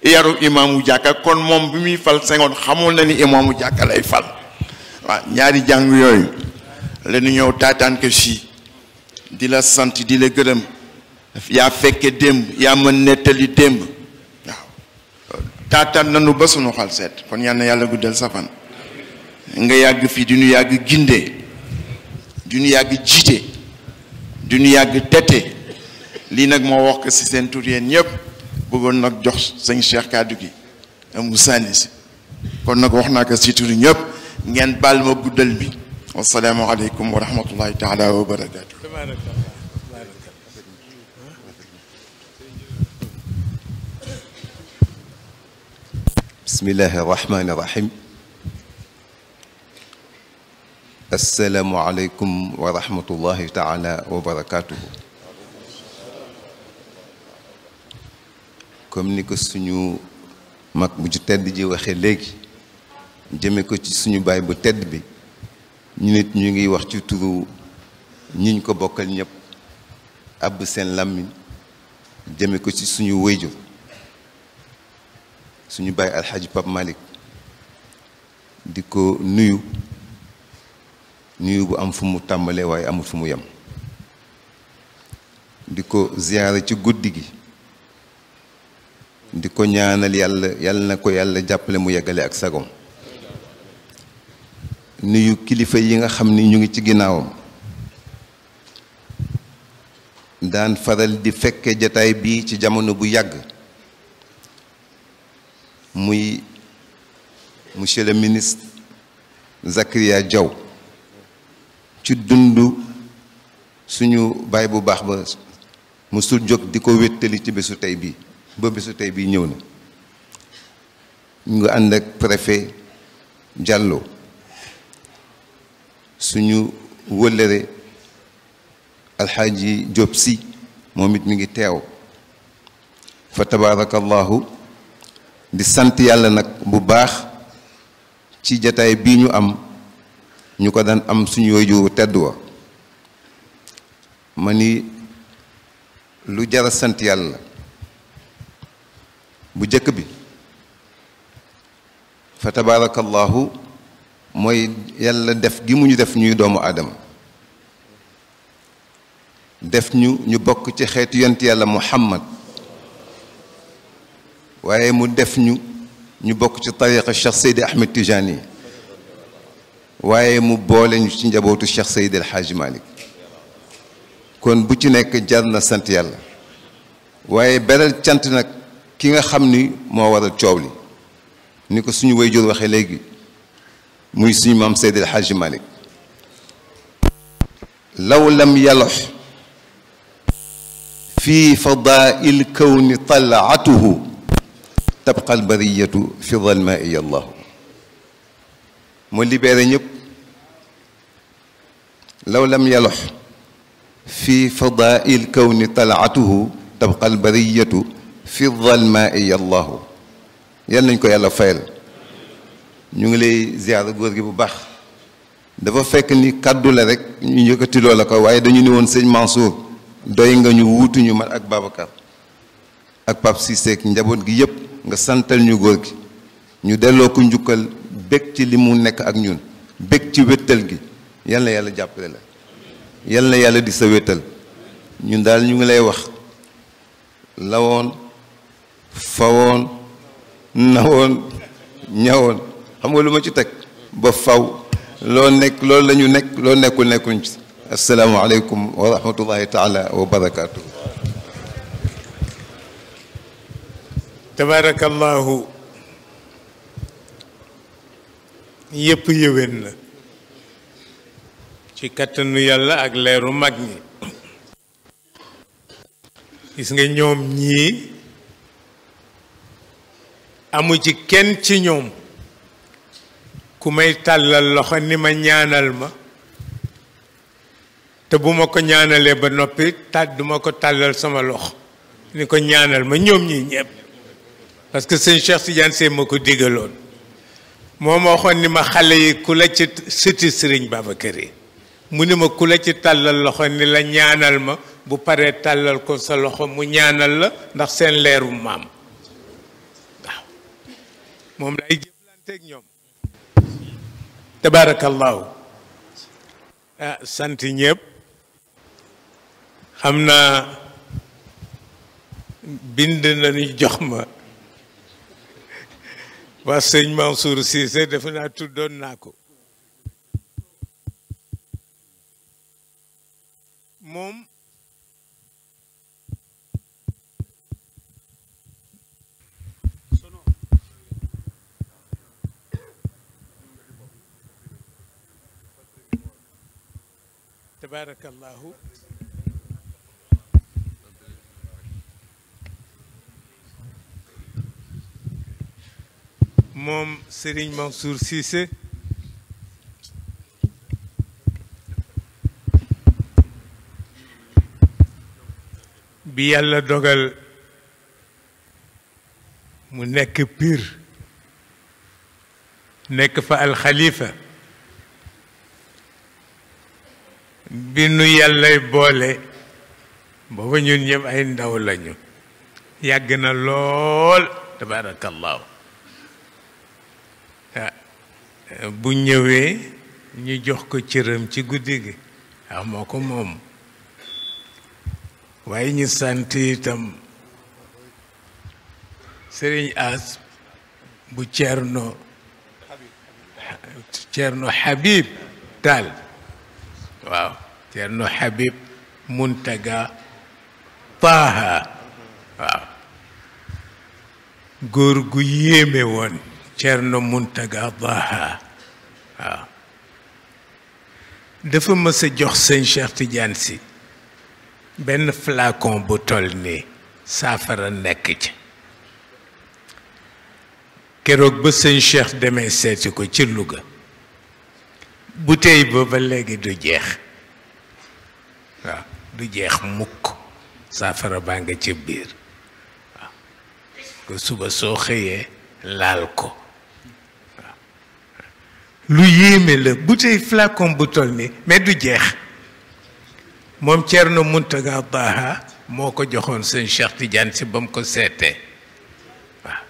Speaker 6: yaru imaamu jàkka kon moom bi muy fal Senghor xamul na ni imaamu jàkka lay fal waaw ñaari jàng yooyu la ñu ñëw taataan ko fii di la sant di la gërëm yaa fekke démb yaa mën nettali démb waaw taataan nanu ba sunu xal seet kon yal na yàlla guddal sa fan nga yàgg fii di ñu yàgg ginde di ñu yàgg jiite di ñu yàgg tete lii nag moo wax ko ci seen tur yéen ñëpp bëggoon nag jox sëñ Cheikh kaddu gi amu sànni si kon nag wax naa ko ci tur ñëpp ngeen baal ma guddal bi wassalaamu aleykum wa rahmatullahi taala wa barakaatu.
Speaker 7: bismillahi rahmani rahim assalaamu aleykum wa rahmatullahi taala wa barakaatuhu. comme ni ko suñu mag bu ju tedd ji waxee léegi jëme ko ci suñu baay bu tedd bi ñu nit ñu ngi wax ci turu ñiñ ko bokkal ñëpp àbb seen làmmiñ jëme ko ci suñu wéyjur suñu baay alxaaji Pape Malick di ko nuyu bu am fu mu tàmbalee waaye amul fu mu yem di ko ziyaara ci guddi gi di ko ñaanal yàlla na ko yàlla jàppale mu yeggale ak sagom nuyu kilifa yi nga xam ni ñu ngi ci ginnaawam daan faral di fekke jataay bii ci jamono bu yàgg muy monsieur le ministre Zakaria Diaw ci dundu suñu baay bu baax ba musul jóg di ko wéttali ci bésu tey bii ba bésu tey bii ñëw na ñu ngi ànd ak préfet Diallo suñu wëllëre alxaaji Diop si moom it mi ngi teew fa tabaarakallahu di sant yàlla nag bu baax ci jataay bii ñu am ñu ko daan am suñu waajur tedd wa ma ni lu jara sant yàlla bu jëkk bi fa tabaarakallahu mooy yàlla def gi mu ñu def ñuy doomu aadama def ñu bokk ci xeetu yonent yàlla Muhammad waaye mu def ñu bokk ci tariqa Cheikh Seydi Ahmed Tijani waaye mu boole ñu ci njabootu Cheikh Seydi El Hadji Malick kon bu ci nekk jar na sant yàlla waaye beral cant nag ki nga xam ni moo waral coow li ni ko suñu waajur waxee léegi muy suñu maam Seydi El Hadji Malick law lam yalox fi fadail kawni talaatuhu tabqa albariyatu fi dalmaai allahu moo libéré ñëpp law lam yalox fi fadail kawni talaatuhu tabqa albariyatu fi dalmaai allahu yal nañ ko yàlla fayal ñu ngi lay ziyaara góor gi bu baax dafa fekk ni kàddu la rek ñu yëkkati loola ko waaye dañu ni woon sëñ Mansour doy nga ñu wuutuñu man ak Babacar ak Pape Cissé ak njaboot gi yépp nga santal ñu góor gi ñu delloo ko njukkal bég ci li mu nekk ak ñun bég ci wéttal gi yal na yàlla jàppale la yal na yàlla di sa wéttal ñun daal ñu ngi lay wax lawoon fawoon nawoon ñawoon xam nga lu ma ci teg ba faw loo nekk loolu la ñu nekk loo nekkul nekkuñ ci asalaamaaleykum wa rahmatullahi taala wa barakaatu.
Speaker 2: tabarakallahu yëpp yëwén na ci kattanu yàlla ak leeru mag ñi gis nga ñoom ñii amu ci kenn ci ñoom ku may tàllal loxo ni ma ñaanal ma te bu ma ko ñaanalee ba noppi duma ko tàllal sama loxo ni ko ñaanal ma ñoom ñii ñëpp parce que sëñ Cheikh Tidiane Sy ma ko digaloon moo ma waxoon ni ma xale yi ku la ci sëti sëriñ Babacar yi mu ni ma ku la ci tàllal loxo ni la ñaanal ma bu paree tàllal ko sa loxo mu ñaanal la ndax seen leeru maam waaw moom lay jëflanteeg ñoom tabarakallahu sant ñëpp xam naa bind nañu jox ma waa sëñ Mansour Cissé defe naa tuddoon naa ko moom tabarakallahu moom Serigne Mansour Cissé bi yàlla dogal mu nekk Pire nekk fa alxalifa bi nu yàllay boole booba ñun ñëpp ay ndaw lañu yàgg na lool tabarakallahu bu ñëwee ñu jox ko cëram ci guddi gi waaw moo ko moom waaye ñu sant itam Sëriñ As bu Cerno Habib Taal waaw Cerno Habib Muntaga Taha waaw góor gu yéeme woon Cerno Muntaga Taha waaw dafa mës a jox sëñ Cheikh Tidiane Sy benn flacon bu toll nii saafara nekk ci keroog ba sëñ Cheikh demee seeti ko ci Louga bouteille ba ba léegi du jeex waaw du jeex mukk saafara baa nga ci biir waaw ko suba soo xëyee laal ko waaw lu yéeme la bouteille flacon bu toll nii mais du jeex moom Thierno Mountaga Daha moo ko joxoon sëñ Cheikh Tidiane Sy ba mu ko seetee waaw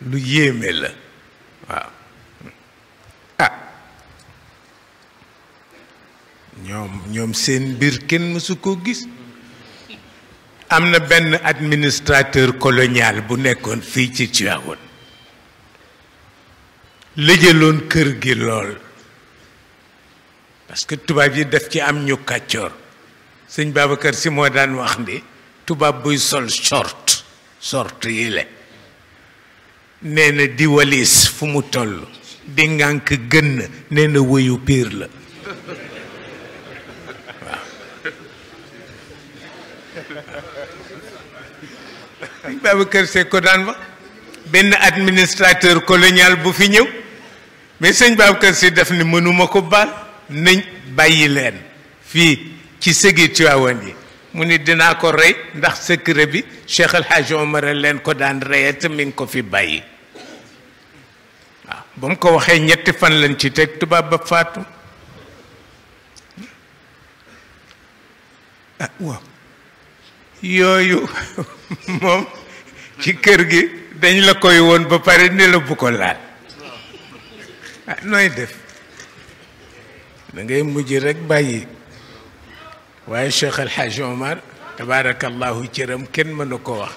Speaker 2: lu yéeme la waaw ñoom seen mbir kenn mësu ko gis am na benn administrateur colonial bu nekkoon fii ci Tivaouane lëjaloon kër gi lool parce que tubaab yi daf ci am ñu kàccoor sëñ Babacar Sy moo daan wax ni tubaab buy sol short yi le nee na di walis fu mu toll di ngànk gën nee na wëyu piir la sëñ Babacar Sy ko daan wax benn administrateur colonial bu fi ñëw mais sëñ Babacar Sy def ni mënuma ko baal nañ bàyyi leen fii ci sëgi Tiwaawan yi mu ni dinaa ko rey ndax secret bi Cheikh El Hadj Omar leen ko daan reye te mi ngi ko fi bàyyi waaw ba mu ko waxee ñetti fan lañ ci teg tubaab ba faatu waaw yooyu moom ci kër gi dañ la koy woon ba pare ne la bu ko laal nooy def da ngay mujj rek bàyyi waaye Cheikh El Hadj Omar tabarakallahu cëram kenn mënu ko wax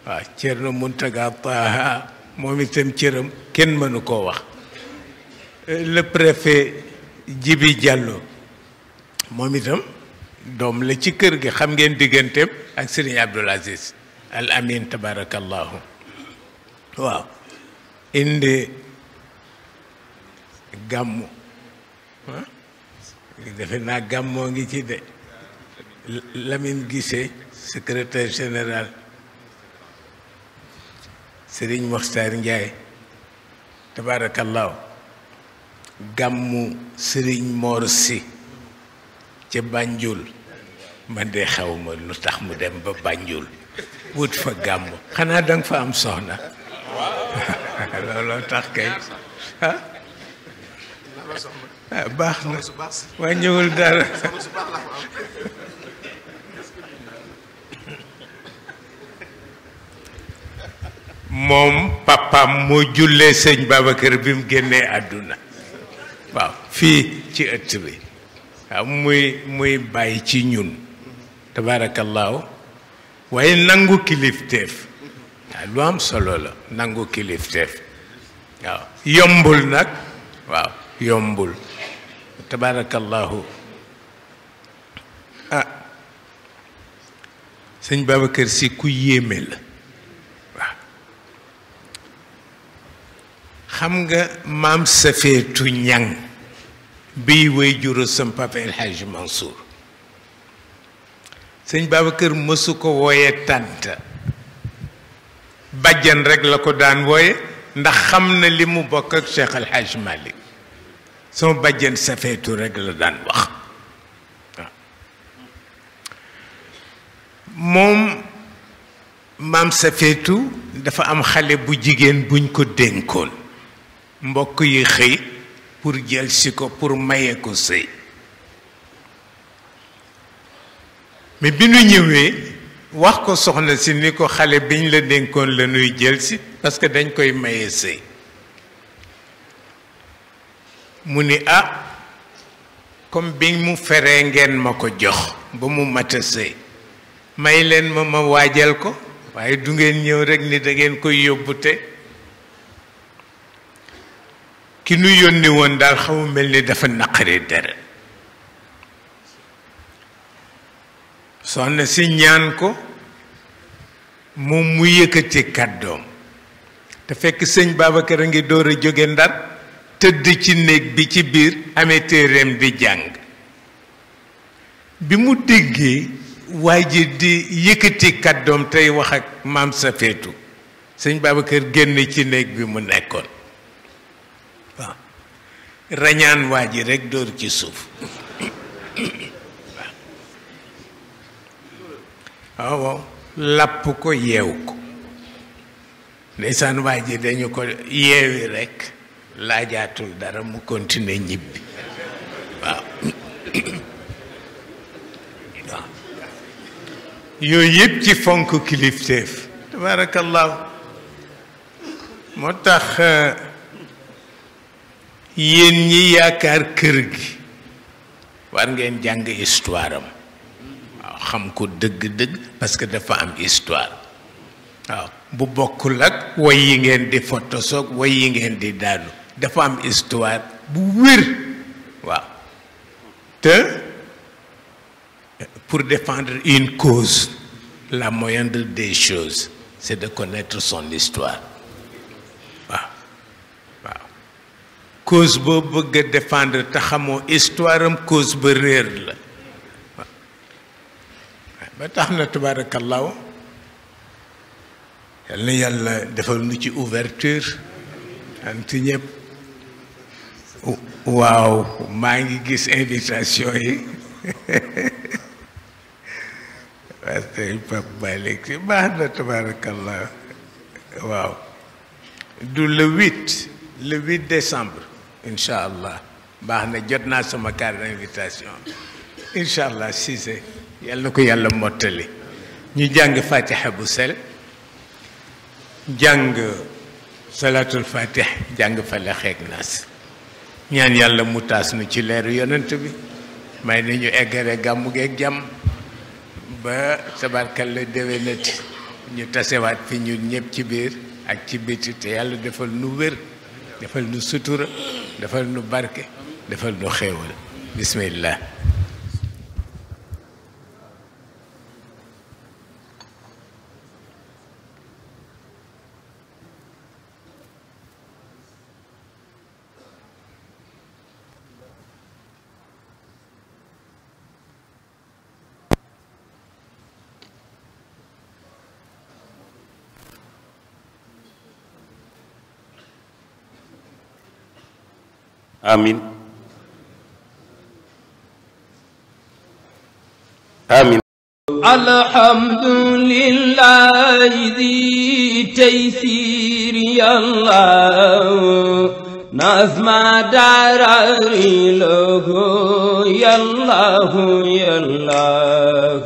Speaker 2: waaw Thierno Mountaga Taha moom itam cëram kenn mënu koo wax le préfet Djibi Diallo moom itam doom la ci kër gi xam ngeen digganteem ak Serigne Abdoul Aziz al amin tabarakallahu waaw indi gàmmu defe naa gàmmoo ngi ci de Lamine Guissé secrétaire général Serigne Mokhtar Ndiaye tabarakallahu gàmmu Serigne Mor Sy ca Banjul man de xawma lu tax mu dem ba Banjul wut fa gàmmu xanaa danga fa am soxna looloo tax kay baax na waa ñëwul dara moom papaam moo jullee sëñ Babacar bi mu génnee àdduna waaw fii ci ëtt bi waaw muy bàyyi ci ñun tabaarakallaahu waaye nangu kilifteef waaw lu am solo la nangu kilifteef waaw yombul nag waaw yombul tabaarakallaahu sëñ Babacar si ku yéeme la waaw xam nga maam Safeetu Ñang bii way juru sam papa El Hadj Mansour sëñ Babacar mësu ko wooye tànt bàjjan rek la ko daan wooye ndax xam na li mu bokk ak Cheikh El Hadj Malick sama bàjjan Safeetu rek la daan wax waaw moom maam Safeetu dafa am xale bu jigéen buñ ko dénkoon mbokk yi xëy pour jël si ko pour maye ko sëy mais bi nu ñëwee wax ko soxna si ni ko xale biñ la dénkoon la nuy jël si parce que dañ koy maye sëy mu ni comme biñ mu feree ngeen ma ko jox ba mu mat a sëy may leen ma waajal ko waaye du ngeen ñëw rek ni da ngeen koy yóbbute ki nu yónni woon daal xamu mel ni dafa naqari deret soxna si ñaan ko moom mu yëkkati kàddoom te fekk sëñ Babacar a ngi door a jóge Ndar tëdd ci néeg bi ci biir amee téereem di jàng bi mu déggee waa ji di yëkkati kàddoom tey wax ak maam Safeetu sëñ Babacar génn ci néeg bi mu nekkoon waaw rañaan waa ji rekk dóor ci suuf waaw waaw làpp ko yeew ko ndeysaan waa ji dañu ko yeewi rekk laajaatul dara mu continuer ñibbi waaw waaw yooyu yëpp ci fonk kilifteef tabaarakallaahu moo tax yéen ñi yaakaar kër gi war ngeen jàng histoire am waaw xam ko dëgg-dëgg parce que dafa am histoire waaw bu bokkul ak way yi ngeen di photo soog way yi ngeen di daanu dafa am histoire bu wér waaw te pour défendre une cause la moindre des choses c'est de connaître son histoire waaw waaw cause boo bëgg a défendre te xamoo histoire am cause ba réer la waaw ba tax na tabarakallahu yal na yàlla defal nu ci ouverture anti ñëpp waaw maa ngi gis invitation yi parce que Pape Malick si baax na tabarakallah waaw du le 8 décembre incha allah baax na jot naa sama carte d'invitation incha allah Cissé yal na ko yàlla mottali ñu jàng fatiha bu sel jàng salatul fatih jàng Falaq ak Naas ñaan yàlla mu taas nu ci leeru yonent bi may nañu eggale gàmmu geeg jàmm ba tabarkalla déwénati ñu tasewaat fi ñun ñëpp ci biir ak ci biti te yàlla defal nu wér defal nu sutura defal nu barke defal nu xéewal bismillah
Speaker 3: آمين آمين
Speaker 8: الحمد لله ذي تيسير يا الله نظم داري له يا الله يا الله